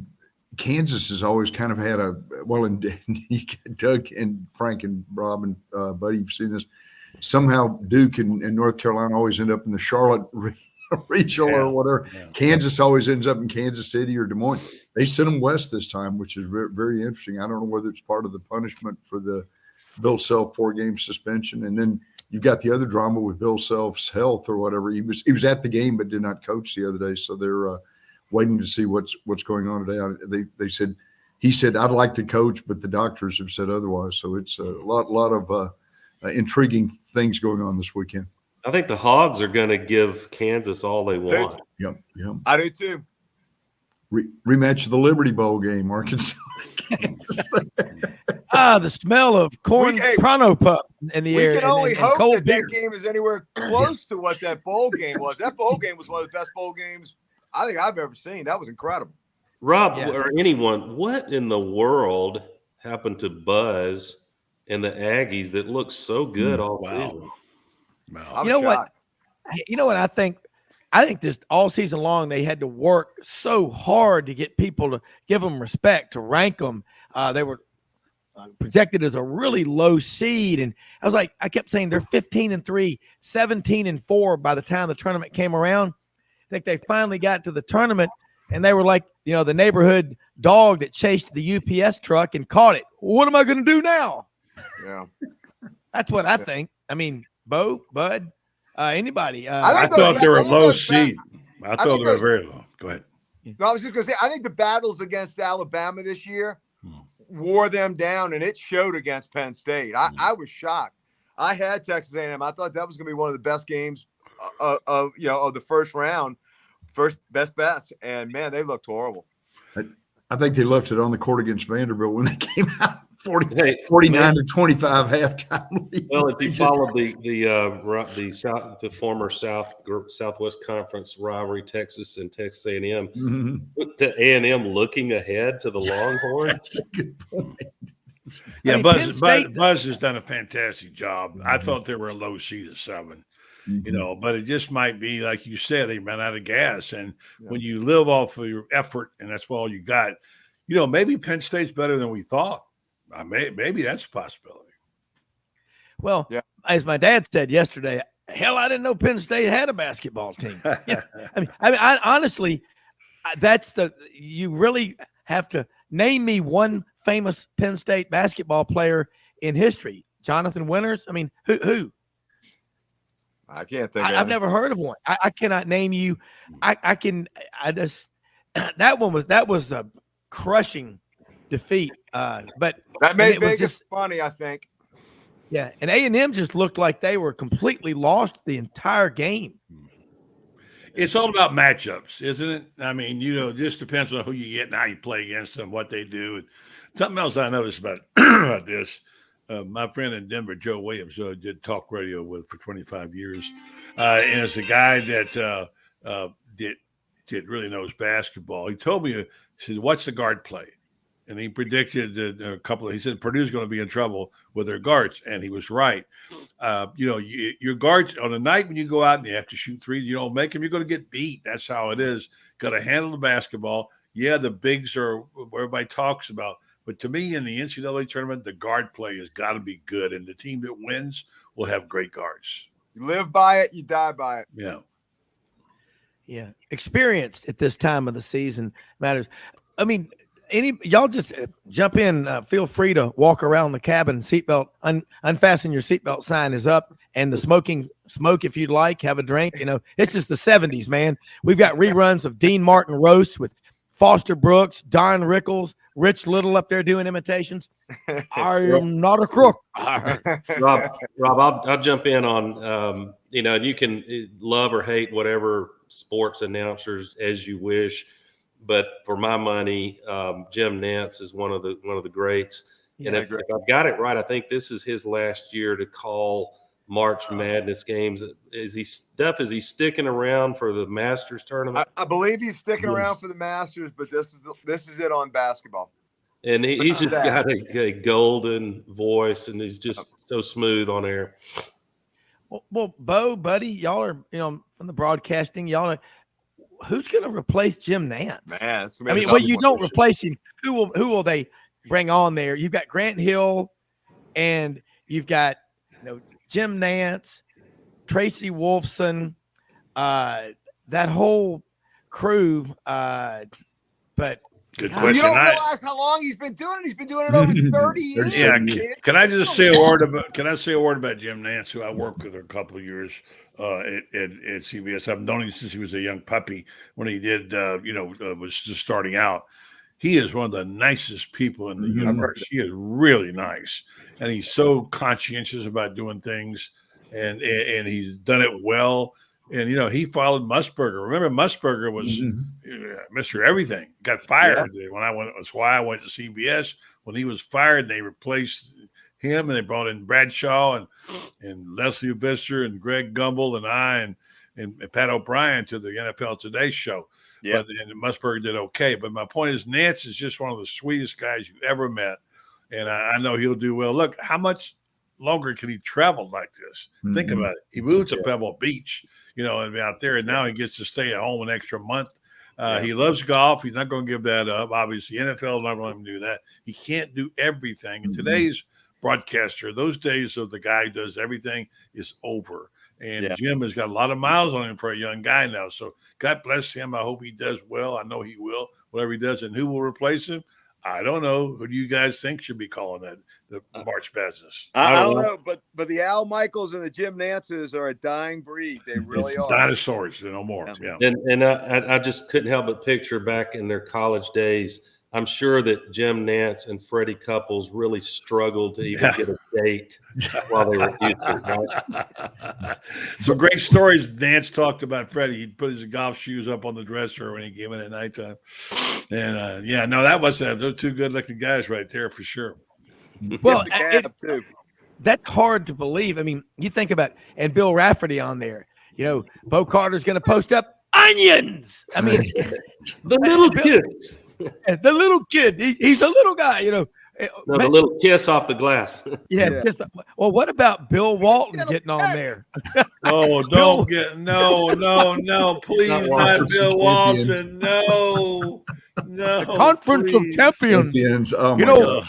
D: Kansas has always kind of had and Doug and Frank and Rob and Buddy, you've seen this. Somehow Duke and North Carolina always end up in the Charlotte regional or whatever. Yeah. Kansas always ends up in Kansas City or Des Moines. They sent them west this time, which is very, very interesting. I don't know whether it's part of the punishment for the Bill Self 4-game suspension. And then you've got the other drama with Bill Self's health or whatever. He was at the game but did not coach the other day. So they're waiting to see what's going on today. He said, I'd like to coach, but the doctors have said otherwise. So it's a lot of intriguing things going on this weekend.
H: I think the Hogs are going to give Kansas all they want.
D: Yep.
J: I do too.
D: Rematch of the Liberty Bowl game, Arkansas.
B: The smell of corn Pronto Pup in the air.
J: We can only hope that
B: beer.
J: game is anywhere close to what that bowl game was. That bowl game was one of the best bowl games I think I've ever seen. That was incredible.
H: Rob, or anyone, what in the world happened to Buzz and the Aggies that looks so good all season?
J: Wow.
B: You know what I think? I think this all season long they had to work so hard to get people to give them respect, to rank them. They were projected as a really low seed, and I kept saying they're 15-3, 17-4 by the time the tournament came around. I think they finally got to the tournament, and they were like, the neighborhood dog that chased the UPS truck and caught it. What am I going to do now?
J: Yeah,
B: that's what I think. I mean, Bo, Bud, anybody.
K: I thought they were low seed. I thought they were very low. Go ahead.
J: No, I was just going to say, I think the battles against Alabama this year wore them down, and it showed against Penn State. I was shocked. I had Texas A&M. I thought that was going to be one of the best games of the first round, first best bets, and man, they looked horrible.
D: I think they left it on the court against Vanderbilt when they came out 49-25 halftime lead.
H: Well, if you followed the former Southwest Conference rivalry, Texas and Texas A&M, to A&M looking ahead to the Longhorns.
D: That's a good point.
K: Yeah, Buzz has done a fantastic job. I thought they were a low seed of 7. But it just might be, like you said, they ran out of gas. And when you live off of your effort and that's all you got, maybe Penn State's better than we thought. Maybe that's a possibility.
B: Well, as my dad said yesterday, hell, I didn't know Penn State had a basketball team. I honestly, you really have to name me one famous Penn State basketball player in history. Jonathan Winters. I mean, who?
J: I can't think.
B: I've never heard of one. I cannot name you. I just that was a crushing defeat. But
J: that made
B: Vegas
J: just funny, I think.
B: Yeah, and A&M just looked like they were completely lost the entire game.
K: It's all about matchups, isn't it? I mean, it just depends on who you get and how you play against them, what they do. And something else I noticed about about this, my friend in Denver, Joe Williams, who I did talk radio with for 25 years, and it's a guy that did really knows basketball. He told me, he said, "Watch the guard play." And he predicted that he said Purdue's going to be in trouble with their guards. And he was right. Your guards on a night when you go out and you have to shoot threes, you don't make them, you're going to get beat. That's how it is. Got to handle the basketball. Yeah, the bigs are what everybody talks about. But to me, in the NCAA tournament, the guard play has got to be good. And the team that wins will have great guards.
J: You live by it, you die by it.
K: Yeah.
B: Yeah. Experience at this time of the season matters. I mean, y'all just jump in. Feel free to walk around the cabin. Seatbelt, unfasten your seatbelt sign is up, and the smoke if you'd like. Have a drink. It's just the 70s, man. We've got reruns of Dean Martin roast with Foster Brooks, Don Rickles, Rich Little up there doing imitations. I am not a crook.
H: Rob, I'll jump in on. You can love or hate whatever sports announcers as you wish. But for my money, Jim Nantz is one of the greats. And if I've got it right, I think this is his last year to call March Madness games. Is he sticking around for the Masters tournament?
J: I believe he's sticking around for the Masters, but this is it on basketball.
H: And he's just got a golden voice, and he's just so smooth on air.
B: Well, Bo, buddy, y'all are from the broadcasting. Y'all are. Who's going to replace Jim Nantz?
J: Man,
B: you don't replace him. Who will they bring on there? You've got Grant Hill, and you've got Jim Nantz, Tracy Wolfson, that whole crew. But
K: good question.
J: You don't realize how long he's been doing it. He's been doing it over 30 years.
K: Yeah. Can I just say a word about Jim Nantz, who I worked with a couple of years at CBS. I've known him since he was a young puppy when he did, was just starting out. He is one of the nicest people in the universe. He is really nice. And he's so conscientious about doing things, and he's done it well. And, he followed Musburger. Remember, Musburger was Mr. Everything. Got fired when I went. That's why I went to CBS. When he was fired, they replaced him, and they brought in Bradshaw and Leslie Visser and Greg Gumbel and I and Pat O'Brien to the NFL Today show. Yeah. And Musburger did okay. But my point is, Nantz is just one of the sweetest guys you ever met. And I know he'll do well. Look, how much longer can he travel like this? Think about it. He moved to Pebble Beach, and out there, and now he gets to stay at home an extra month. He loves golf. He's not going to give that up. Obviously, NFL is not going to do that. He can't do everything. And today's broadcaster, those days of the guy who does everything is over. And Jim has got a lot of miles on him for a young guy now. So God bless him. I hope he does well. I know he will, whatever he does. And who will replace him? I don't know. Who do you guys think should be calling that the March Madness?
J: I don't know, but the Al Michaels and the Jim Nantzes are a dying breed. They really are.
K: Dinosaurs, no more. Yeah.
H: And I just couldn't help but picture back in their college days. I'm sure that Jim Nantz and Freddie Couples really struggled to even get a date while they were Houston, right?
K: Some great stories Nantz talked about Freddie. He'd put his golf shoes up on the dresser when he came in at nighttime. And, those two good-looking guys right there for sure.
B: Well, that's hard to believe. I mean, you think about and Bill Rafferty on there. Bo Carter's going to post up onions. I mean,
H: the little kids.
B: The little kid, he's a little guy,
H: No, the little kiss off the glass.
B: Well, what about Bill Walton getting on there?
K: Oh, no, please, not Bill Walton. No.
B: The Conference of Champions.
D: Oh, my God.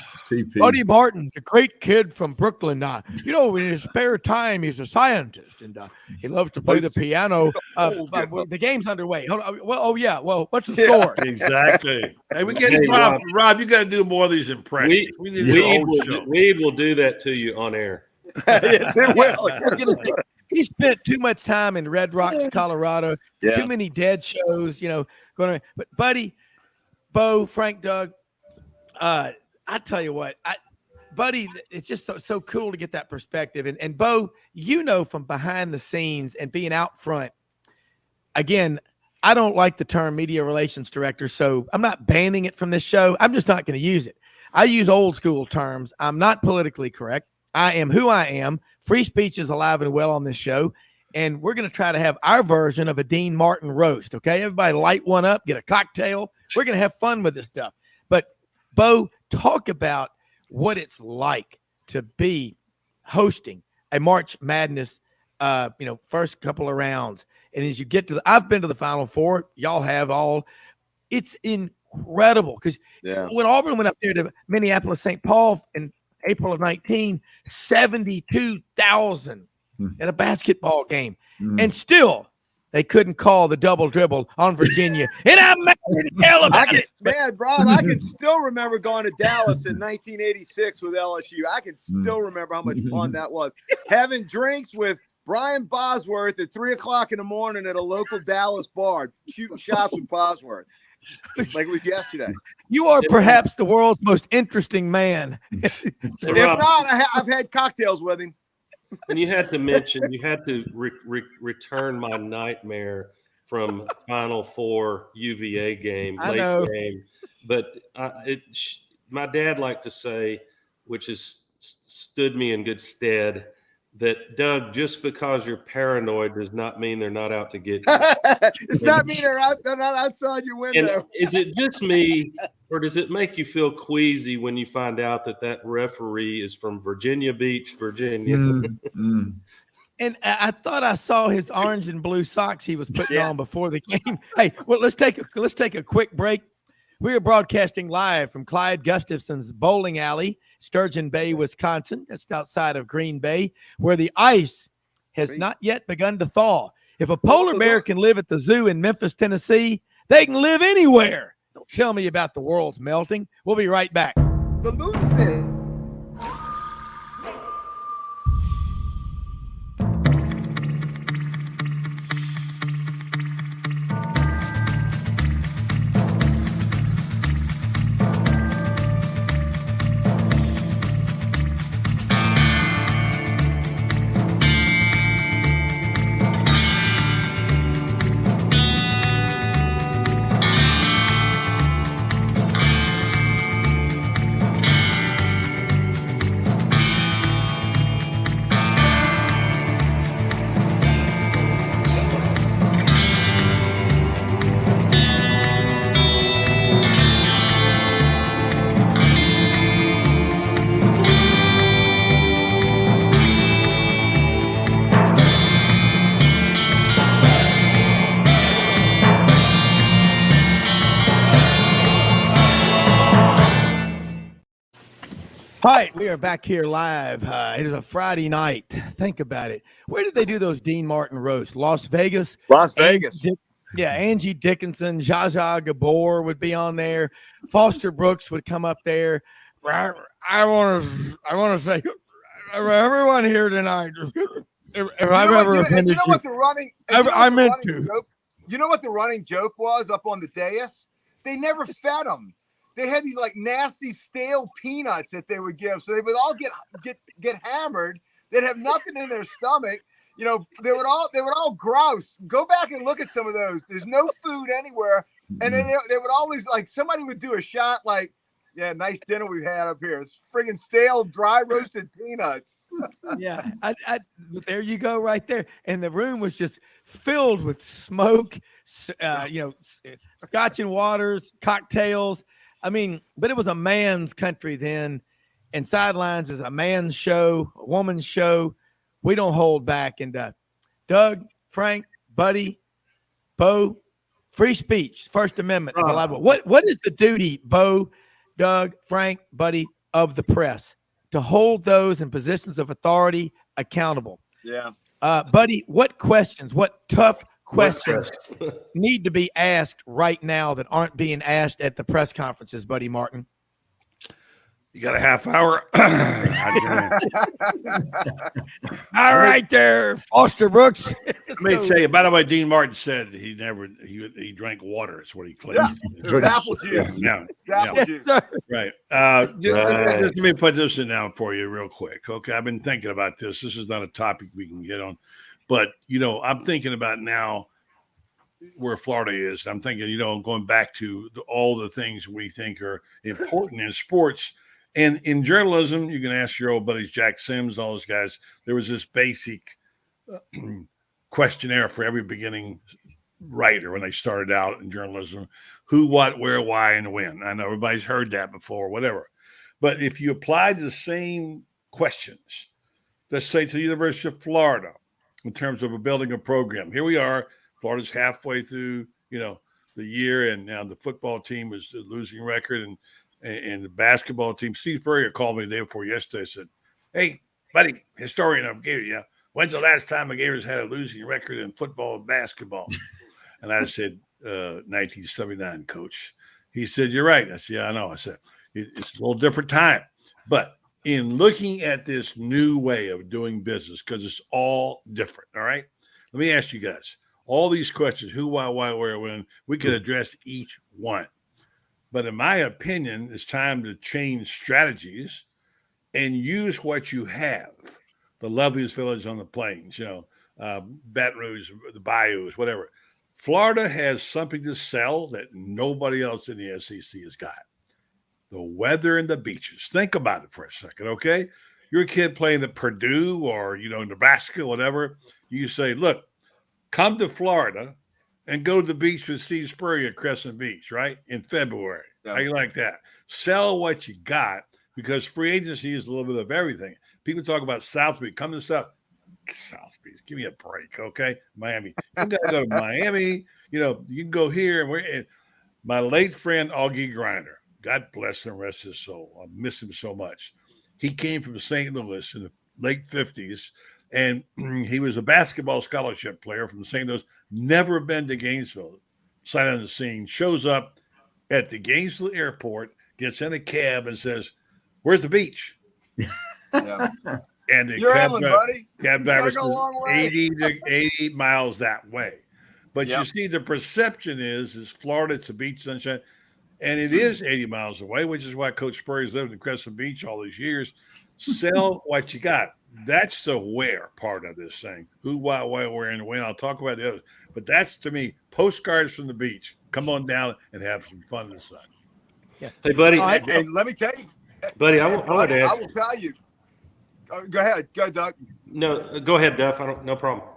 B: Buddy Martin, the great kid from Brooklyn. In his spare time, he's a scientist, and he loves to play the piano. The game's underway. Well, what's the score?
K: Exactly. Hey, we get Rob. You got to do more of these impressions.
H: Weed will do that to you on air.
J: Yes, it will.
B: he spent too much time in Red Rocks, Colorado.
J: Yeah.
B: Too many dead shows, but Buddy, Bo, Frank, Doug, I tell you what, Buddy, it's just so cool to get that perspective. And Bo, from behind the scenes and being out front, again, I don't like the term media relations director, so I'm not banning it from this show. I'm just not going to use it. I use old school terms. I'm not politically correct. I am who I am. Free speech is alive and well on this show. And we're going to try to have our version of a Dean Martin roast. Okay. Everybody light one up, get a cocktail. We're going to have fun with this stuff. But Bo, talk about what it's like to be hosting a March Madness, first couple of rounds. And as you get to I've been to the Final Four. Y'all have all. It's incredible because when Auburn went up there to Minneapolis, St. Paul in April of 19, 72,000 at a basketball game. And still they couldn't call the double dribble on Virginia. And I'm mad as hell about it.
J: Man, Rob, I can still remember going to Dallas in 1986 with LSU. I can still remember how much fun that was. Having drinks with Brian Bosworth at 3:00 in the morning at a local Dallas bar, shooting shots with Bosworth. Like it was yesterday.
B: You are perhaps the world's most interesting man.
J: If not, I've had cocktails with him.
H: And you had to mention, you had to return my nightmare from Final Four UVA game, late game. But my dad liked to say, which has stood me in good stead, that Doug, just because you're paranoid does not mean they're not out to get you.
J: It's not mean they're not outside your window.
H: And is it just me, or does it make you feel queasy when you find out that referee is from Virginia Beach, Virginia?
B: And I thought I saw his orange and blue socks he was putting on before the game. Hey, well, let's take a quick break. We are broadcasting live from Clyde Gustafson's bowling alley, Sturgeon Bay, Wisconsin. That's outside of Green Bay, where the ice has not yet begun to thaw. If a polar bear can live at the zoo in Memphis, Tennessee, they can live anywhere. Don't tell me about the world's melting. We'll be right back.
J: The moon thing.
B: All right, we are back here live. It is a Friday night. Think about it. Where did they do those Dean Martin roasts? Las Vegas?
J: Las Vegas.
B: Angie Dickinson, Zsa Zsa Gabor would be on there. Foster Brooks would come up there. I want to say, everyone here tonight, if I've ever offended you,
J: what the running,
B: I meant to.
J: You know what the running joke was up on the dais? They never fed them. They had these like nasty stale peanuts that they would give, so they would all get hammered. They'd have nothing in their stomach. You know, they would all grouse. Go back and look at some of those. There's no food anywhere, and then they would always like somebody would do a shot like, "Yeah, nice dinner we've had up here. It's friggin' stale, dry roasted peanuts."
B: Yeah, there you go, right there. And the room was just filled with smoke, scotch and waters, cocktails. I mean, but it was a man's country then, and Sidelines is a man's show, a woman's show. We don't hold back. And Doug, Frank, Buddy, Bo, free speech, First Amendment. What is the duty, Bo, Doug, Frank, Buddy, of the press to hold those in positions of authority accountable?
J: Yeah.
B: Buddy, what tough questions need to be asked right now that aren't being asked at the press conferences, Buddy Martin?
K: You got a half hour?
B: All right there, Foster Brooks.
K: Let me tell you, by the way, Dean Martin said he drank water. That's what he claimed.
J: Yeah, it was apple juice.
K: Yeah.
J: Apple juice.
K: Right. Just let me put this in down for you real quick. Okay. I've been thinking about this. This is not a topic we can get on, but I'm thinking about now where Florida is. I'm thinking, going back to all the things we think are important in sports. And in journalism, you can ask your old buddies, Jack Sims, all those guys. There was this basic questionnaire for every beginning writer when they started out in journalism: who, what, where, why, and when. I know everybody's heard that before, whatever. But if you applied the same questions, let's say to the University of Florida, in terms of building a program, here we are. Florida's halfway through, the year, and now the football team is the losing record, and the basketball team. Steve Spurrier called me the day before yesterday. Said, "Hey, buddy, historian of Gators, when's the last time the Gators had a losing record in football and basketball?" And I said, 1979, coach. He said, "You're right." I said, "Yeah, I know." I said, "It's a little different time." But in looking at this new way of doing business, because it's all different, all right? Let me ask you guys, all these questions, who, why, where, when, we could address each one. But in my opinion, it's time to change strategies and use what you have. The loveliest village on the plains, Baton Rouge, the bayous, whatever. Florida has something to sell that nobody else in the SEC has got. The weather and the beaches. Think about it for a second, okay? You're a kid playing at Purdue or, Nebraska, whatever. You say, look, come to Florida and go to the beach with Steve Spurrier at Crescent Beach, right? In February. Yeah. How you like that? Sell what you got, because free agency is a little bit of everything. People talk about South Beach. Come to South Beach. Give me a break, okay? Miami. You got to go to Miami. You can go here. And my late friend, Augie Grinder, God bless him, rest his soul. I miss him so much. He came from St. Louis in the late 50s, and he was a basketball scholarship player from St. Louis. Never been to Gainesville. Sight on the scene, shows up at the Gainesville airport, gets in a cab and says, "Where's the beach?" Yeah. And the cab driver says 80 miles that way. But you see, the perception is Florida, it's a beach, sunshine. And it is 80 miles away, which is why Coach Spurrier's lived in Crescent Beach all these years. Sell what you got. That's the where part of this thing. Who, why, where, and when. I'll talk about the others. But that's, to me, postcards from the beach. Come on down and have some fun in the sun.
H: Yeah. Hey, buddy.
J: And let me tell you.
H: Buddy, I would ask.
J: I will tell you. Go ahead. Go, Doug.
H: No, go ahead, Duff. No problem.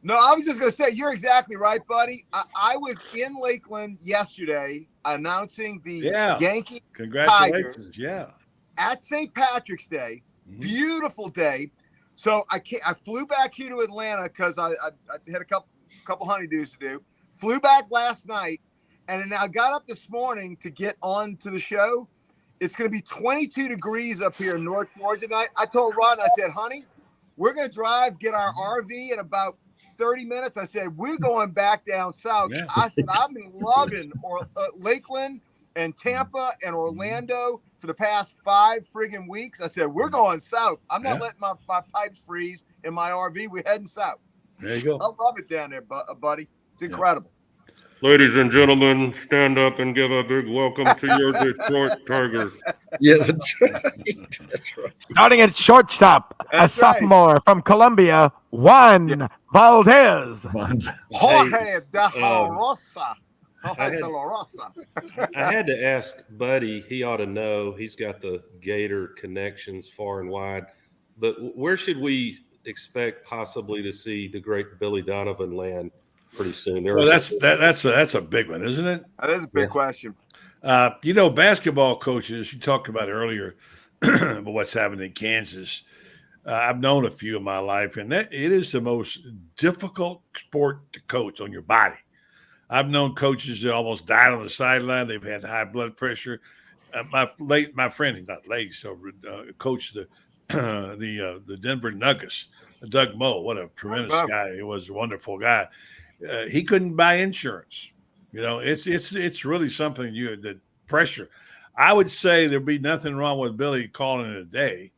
J: No, I was just going to say, you're exactly right, buddy. I was in Lakeland yesterday announcing the Yankee
K: Congratulations.
J: Tigers at St. Patrick's Day. Mm-hmm. Beautiful day. So I flew back here to Atlanta because I had a couple honeydews to do. Flew back last night, and then I got up this morning to get on to the show. It's going to be 22 degrees up here in North Georgia tonight. I told Ron, I said, honey, we're going to get our RV in about 30 minutes. I said, we're going back down south. Yeah. I said, I've been loving Lakeland and Tampa and Orlando for the past 5 friggin' weeks. I said, we're going south. I'm not letting my pipes freeze in my RV. We're heading south.
K: There you go.
J: I love it down there, buddy. It's incredible.
H: Ladies and gentlemen, stand up and give a big welcome to your Detroit Tigers.
D: Yeah, that's right. That's right.
B: Starting at shortstop, a sophomore from Columbia, Juan Valdez.
J: Jorge de la Rosa.
H: I had to ask Buddy. He ought to know. He's got the Gator connections far and wide. But where should we expect possibly to see the great Billy Donovan land pretty soon?
K: Well, that's a big one, isn't it?
J: That is a big question.
K: Basketball coaches, you talked about earlier, but what's happening in Kansas. I've known a few in my life, and it is the most difficult sport to coach on your body. I've known coaches that almost died on the sideline. They've had high blood pressure. My friend, he's not late, so coached the Denver Nuggets, Doug Moe. What a tremendous guy! He was a wonderful guy. He couldn't buy insurance. It's really something. The pressure. I would say there'd be nothing wrong with Billy calling it a day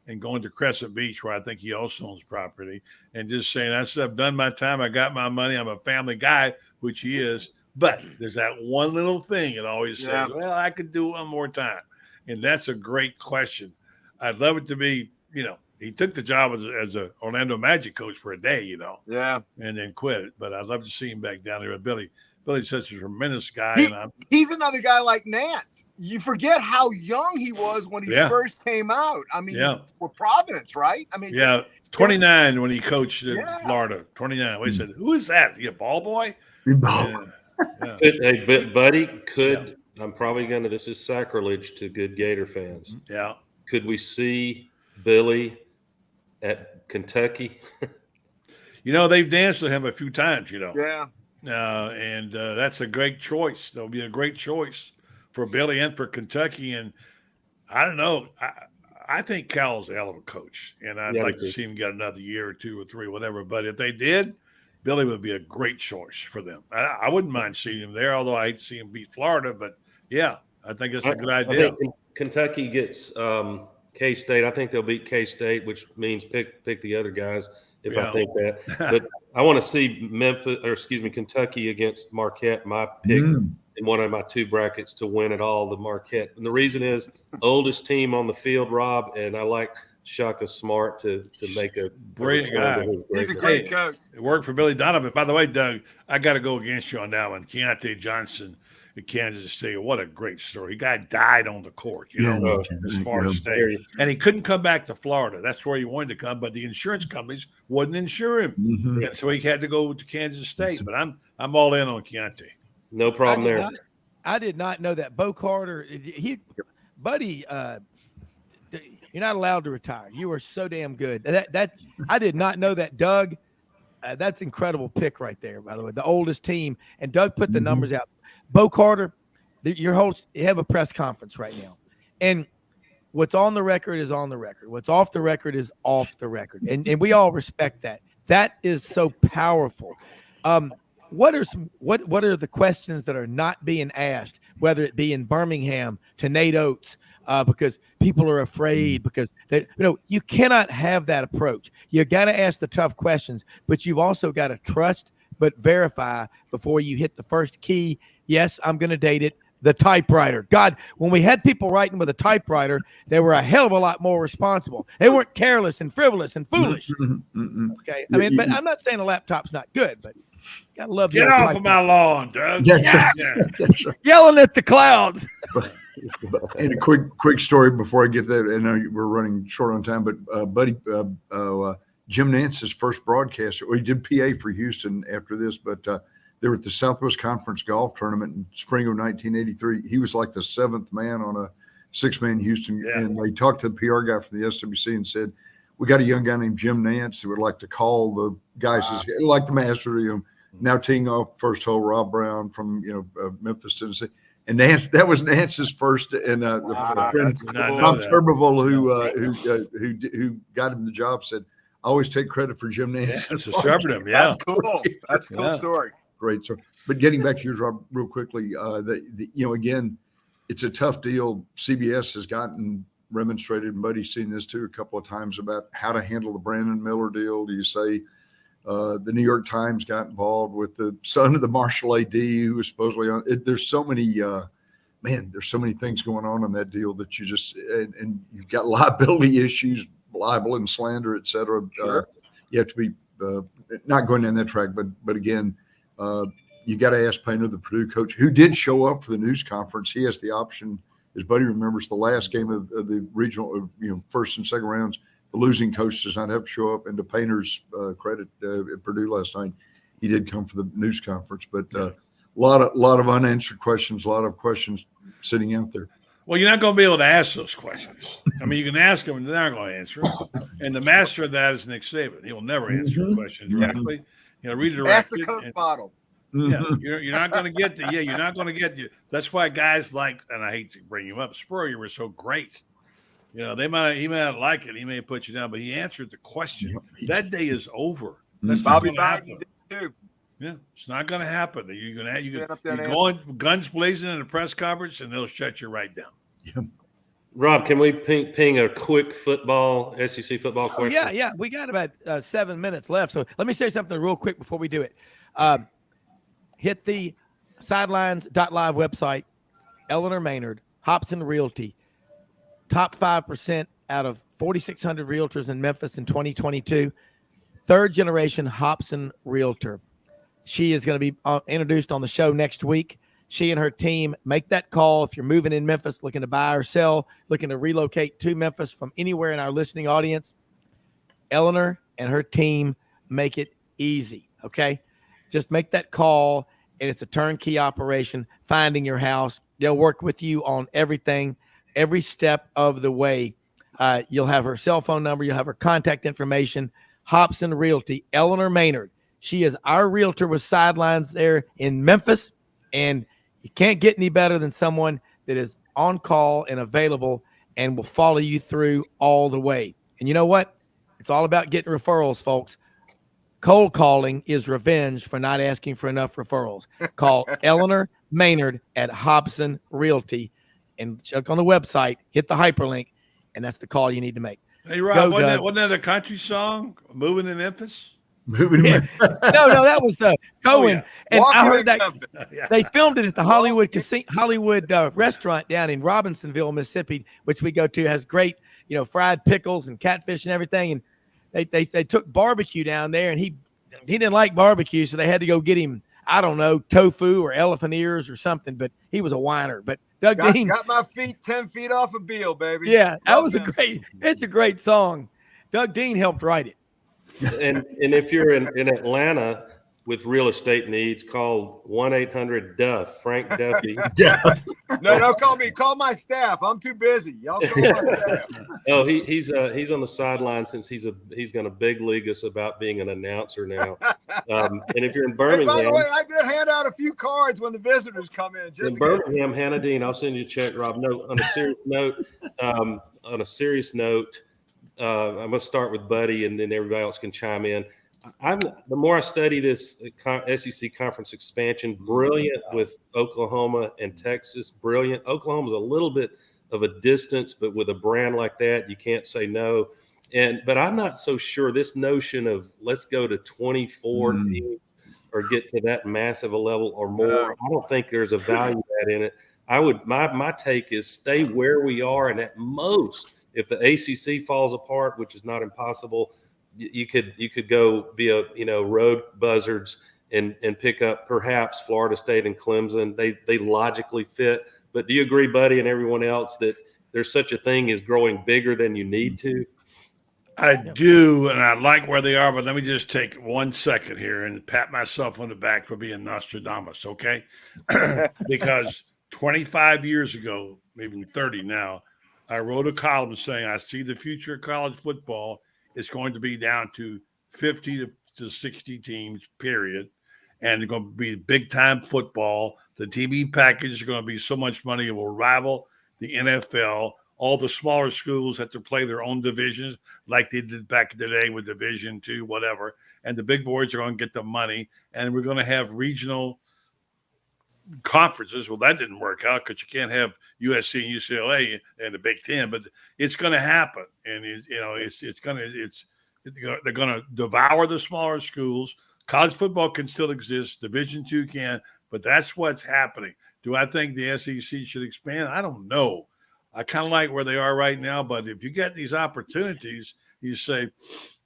K: and going to Crescent Beach, where I think he also owns property, and just saying, I've done my time. I got my money. I'm a family guy, which he is. But there's that one little thing it always says, well, I could do it one more time. And that's a great question. I'd love it to be, he took the job as a Orlando Magic coach for a day, and then quit it. But I'd love to see him back down there with Billy. Billy's such a tremendous guy.
J: He's another guy like Nance. You forget how young he was when he first came out. I mean, for Providence, right? I mean,
K: 29 when he coached in Florida. 29. Wait a second. Who is that? He a ball boy?
H: Yeah. Hey, buddy, I'm probably going to, this is sacrilege to good Gator fans.
K: Yeah.
H: Could we see Billy at Kentucky?
K: They've danced with him a few times,
J: Yeah.
K: And that's a great choice. That'll be a great choice for Billy and for Kentucky. And I don't know. I think Cal's a hell of a coach, and I'd like to see him get another year or 2 or 3, whatever. But if they did, Billy would be a great choice for them. I wouldn't mind seeing him there, although I hate to see him beat Florida. But, I think that's a good idea.
H: I think Kentucky gets K-State. I think they'll beat K-State, which means pick the other guys if I think that. But I want to see Kentucky against Marquette, my pick in one of my 2 brackets to win it all, the Marquette. And the reason is oldest team on the field, Rob, and I like Shaka Smart to make a
K: brilliant guy.
J: He's a great coach.
K: It worked for Billy Donovan. By the way, Doug, I got to go against you on that one. Keontae Johnson at Kansas State. What a great story. Guy died on the court, as far as state. And he couldn't come back to Florida. That's where he wanted to come, but the insurance companies wouldn't insure him. And so he had to go to Kansas State. But I'm all in on Keontae.
H: No problem there.
B: I did not know that. Bo Carter, buddy, you're not allowed to retire. You are so damn good. That I did not know that, Doug. That's incredible pick right there, by the way. The oldest team. And Doug put the numbers out. Bo Carter, you have a press conference right now. And what's on the record is on the record. What's off the record is off the record. And we all respect that. That is so powerful. What are the questions that are not being asked, whether it be in Birmingham to Nate Oates, because people are afraid, because you cannot have that approach. You got to ask the tough questions, but you've also got to trust but verify before you hit the first key. Yes, I'm going to date it. The typewriter. God, when we had people writing with a typewriter, they were a hell of a lot more responsible. They weren't careless and frivolous and foolish. Okay, I mean, but I'm not saying a laptop's not good, but gotta love.
K: Get off of my lawn, Doug.
D: That's right.
B: Yelling at the clouds.
D: And a quick story before I get there. I know we're running short on time, but buddy, Jim Nance's first broadcast. He did PA for Houston after this, but they were at the Southwest Conference golf tournament in spring of 1983. He was like the 7th man on a 6-man Houston, and they talked to the PR guy from the SWC and said, "We got a young guy named Jim Nance that would like to call the guys like the master, now teeing off first hole, Rob Browne from Memphis, Tennessee." And Nance, that was Nance's first, and the friend Tom Sturberville, who got him the job, said, "I always take credit for Jim Nance."
K: That's a shepherd.
J: That's cool. That's a cool story.
D: Great story. But getting back to yours, Rob, real quickly, again, it's a tough deal. CBS has gotten remonstrated, and Buddy's seen this too a couple of times about how to handle the Brandon Miller deal. Do you say the New York Times got involved with the son of the Marshall AD who was supposedly on it? There's so many, there's so many things going on that deal that you just, and you've got liability issues, libel and slander, et cetera.
J: Sure.
D: You have to be not going down that track, but again, you got to ask Painter, the Purdue coach, who did show up for the news conference. He has the option, as Buddy remembers, the last game of the regional, first and second rounds, the losing coach does not have to show up. And to Painter's credit, at Purdue last night, he did come for the news conference. But a lot of unanswered questions, a lot of questions sitting out there.
K: Well, you're not going to be able to ask those questions. I mean, you can ask them, and they're not going to answer them. And the master of that is Nick Saban. He will never answer questions directly. Redirect.
J: Ask the Coke bottle.
K: Yeah, you're not going to get the. Yeah, you're not going to get the. That's why guys like, and I hate to bring him up, Spurrier was so great. He may not like it. He may put you down, but he answered the question. That day is over. That's not going to happen.
J: Too.
K: Yeah, it's not going to happen. You're going guns blazing in a press conference, and they'll shut you right down.
D: Yeah.
H: Rob, can we ping a quick SEC football question?
B: Yeah. We got about 7 minutes left. So let me say something real quick before we do it. Hit the sidelines.live website. Eleanor Maynard, Hobson Realty, top 5% out of 4,600 realtors in Memphis in 2022. Third generation Hobson realtor. She is going to be introduced on the show next week. She and her team make that call if you're moving in Memphis, looking to buy or sell, looking to relocate to Memphis from anywhere in our listening audience. Eleanor and her team make it easy, okay? Just make that call, and it's a turnkey operation, finding your house. They'll work with you on everything, every step of the way. You'll have her cell phone number. You'll have her contact information. Hobson Realty, Eleanor Maynard. She is our realtor with Sidelines there in Memphis, and you can't get any better than someone that is on call and available and will follow you through all the way. And you know what? It's all about getting referrals, folks. Cold calling is revenge for not asking for enough referrals. Call Eleanor Maynard at Hobson Realty and check on the website, hit the hyperlink, and that's the call you need to make.
K: Hey, Rob, wasn't that a country song, Moving in Memphis?
B: Yeah. No, that was the Cohen. And I heard that they filmed it at the Hollywood restaurant down in Robinsonville, Mississippi, which we go to, has great, fried pickles and catfish and everything. And they took barbecue down there, and he didn't like barbecue, so they had to go get him, I don't know, tofu or elephant ears or something, but he was a whiner. But Doug Dean
J: got my feet 10 feet off a Beal, baby.
B: Yeah, it's a great song. Doug Dean helped write it.
H: And if you're in Atlanta with real estate needs, call 1-800-DUFF, Frank Duffy.
J: No, don't call me. Call my staff. I'm too busy. Y'all call my staff.
H: Oh, he's on the sideline since he's going to big league us about being an announcer now. And if you're in Birmingham,
J: hey, by the way, I did hand out a few cards when the visitors come in.
H: In Birmingham, Hannah Dean, I'll send you a check, Rob. No, on a serious note, I'm going to start with Buddy, and then everybody else can chime in. The more I study this SEC conference expansion, brilliant with Oklahoma and Texas, brilliant. Oklahoma's a little bit of a distance, but with a brand like that, you can't say no. But I'm not so sure this notion of let's go to 24 teams or get to that massive a level or more. I don't think there's a value in it. My take is stay where we are, and at most, if the ACC falls apart, which is not impossible, you could go be road buzzards and pick up perhaps Florida State and Clemson. They logically fit. But do you agree, Buddy, and everyone else, that there's such a thing as growing bigger than you need to?
K: I do, and I like where they are, but let me just take 1 second here and pat myself on the back for being Nostradamus, okay? Because 25 years ago, maybe 30 now, I wrote a column saying I see the future of college football is going to be down to 50 to 60 teams, period. And they're going to be big-time football. The TV package is going to be so much money it will rival the NFL. All the smaller schools have to play their own divisions like they did back in the day with Division II, whatever. And the big boys are going to get the money. And we're going to have regional conferences. Well, that didn't work out because you can't have USC and UCLA and the Big Ten, but it's going to happen. And they're going to devour the smaller schools. College football can still exist. Division II can, but that's what's happening. Do I think the SEC should expand? I don't know. I kind of like where they are right now, but if you get these opportunities, you say,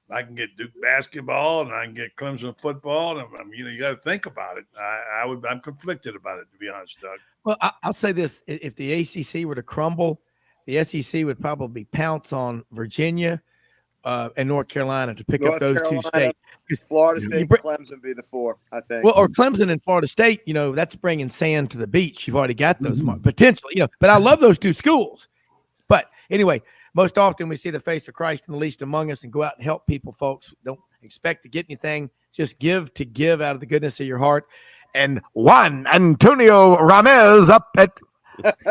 K: I can get Duke basketball and I can get Clemson football. And you got to think about it. I'm conflicted about it, to be honest, Doug.
B: Well, I'll say this: if the ACC were to crumble, the SEC would probably pounce on Virginia and North Carolina to pick up those two states.
J: Florida State, Clemson be the four, I think.
B: Well, or Clemson and Florida State, that's bringing sand to the beach. You've already got those potentially, but I love those two schools. But anyway, most often we see the face of Christ in the least among us and go out and help people, folks. Don't expect to get anything. Just give out of the goodness of your heart. And Juan Antonio Ramez up at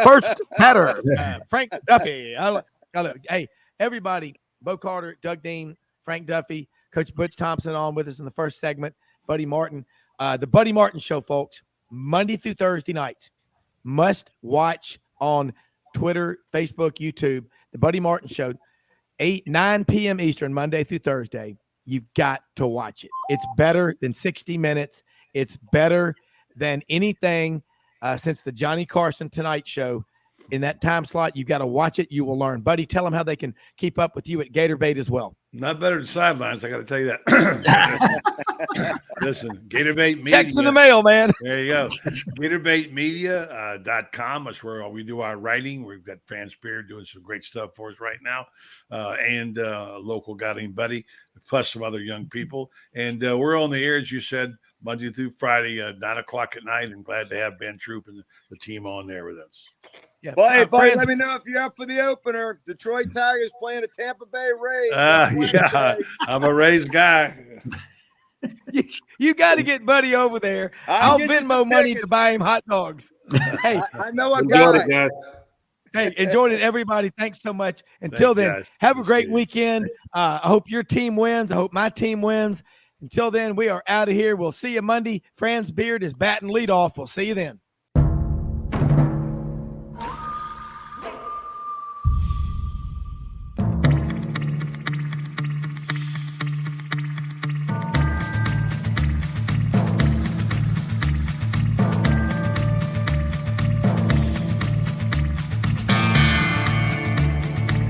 B: first batter. Frank Duffy. Hey, everybody, Bo Carter, Doug Dean, Frank Duffy, Coach Butch Thompson on with us in the first segment, Buddy Martin. The Buddy Martin Show, folks, Monday through Thursday nights. Must watch on Twitter, Facebook, YouTube, the Buddy Martin Show, 9 p.m. Eastern, Monday through Thursday. You've got to watch it. It's better than 60 Minutes. It's better than anything since the Johnny Carson Tonight Show. In that time slot, you've got to watch it. You will learn. Buddy, tell them how they can keep up with you at Gator Bait as well.
K: Not better than Sidelines, I got to tell you that. Listen, Gator Bait Media.
B: Checks in the mail, man.
K: There you go. GatorBaitMedia.com. That's where we do our writing. We've got Fran Spear doing some great stuff for us right now, and a local guy named Buddy, plus some other young people. And we're on the air, as you said, Monday through Friday, 9 o'clock at night. And glad to have Ben Troop and the team on there with us.
B: Yeah.
J: Well, hey, buddy, let me know if you're up for the opener. Detroit Tigers playing a Tampa Bay Rays.
K: Yeah, I'm a Rays guy.
B: You got to get Buddy over there. I'll Venmo money to buy him hot dogs. Hey,
J: I know a
H: Enjoyed
J: guy.
H: it, guys.
B: hey, enjoyed it, everybody. Thanks so much. Until
K: Thanks,
B: then,
K: guys.
B: have a
K: Good to
B: great
K: see you.
B: weekend. I hope your team wins. I hope my team wins. Until then, we are out of here. We'll see you Monday. Fran's Beard is batting leadoff. We'll see you then.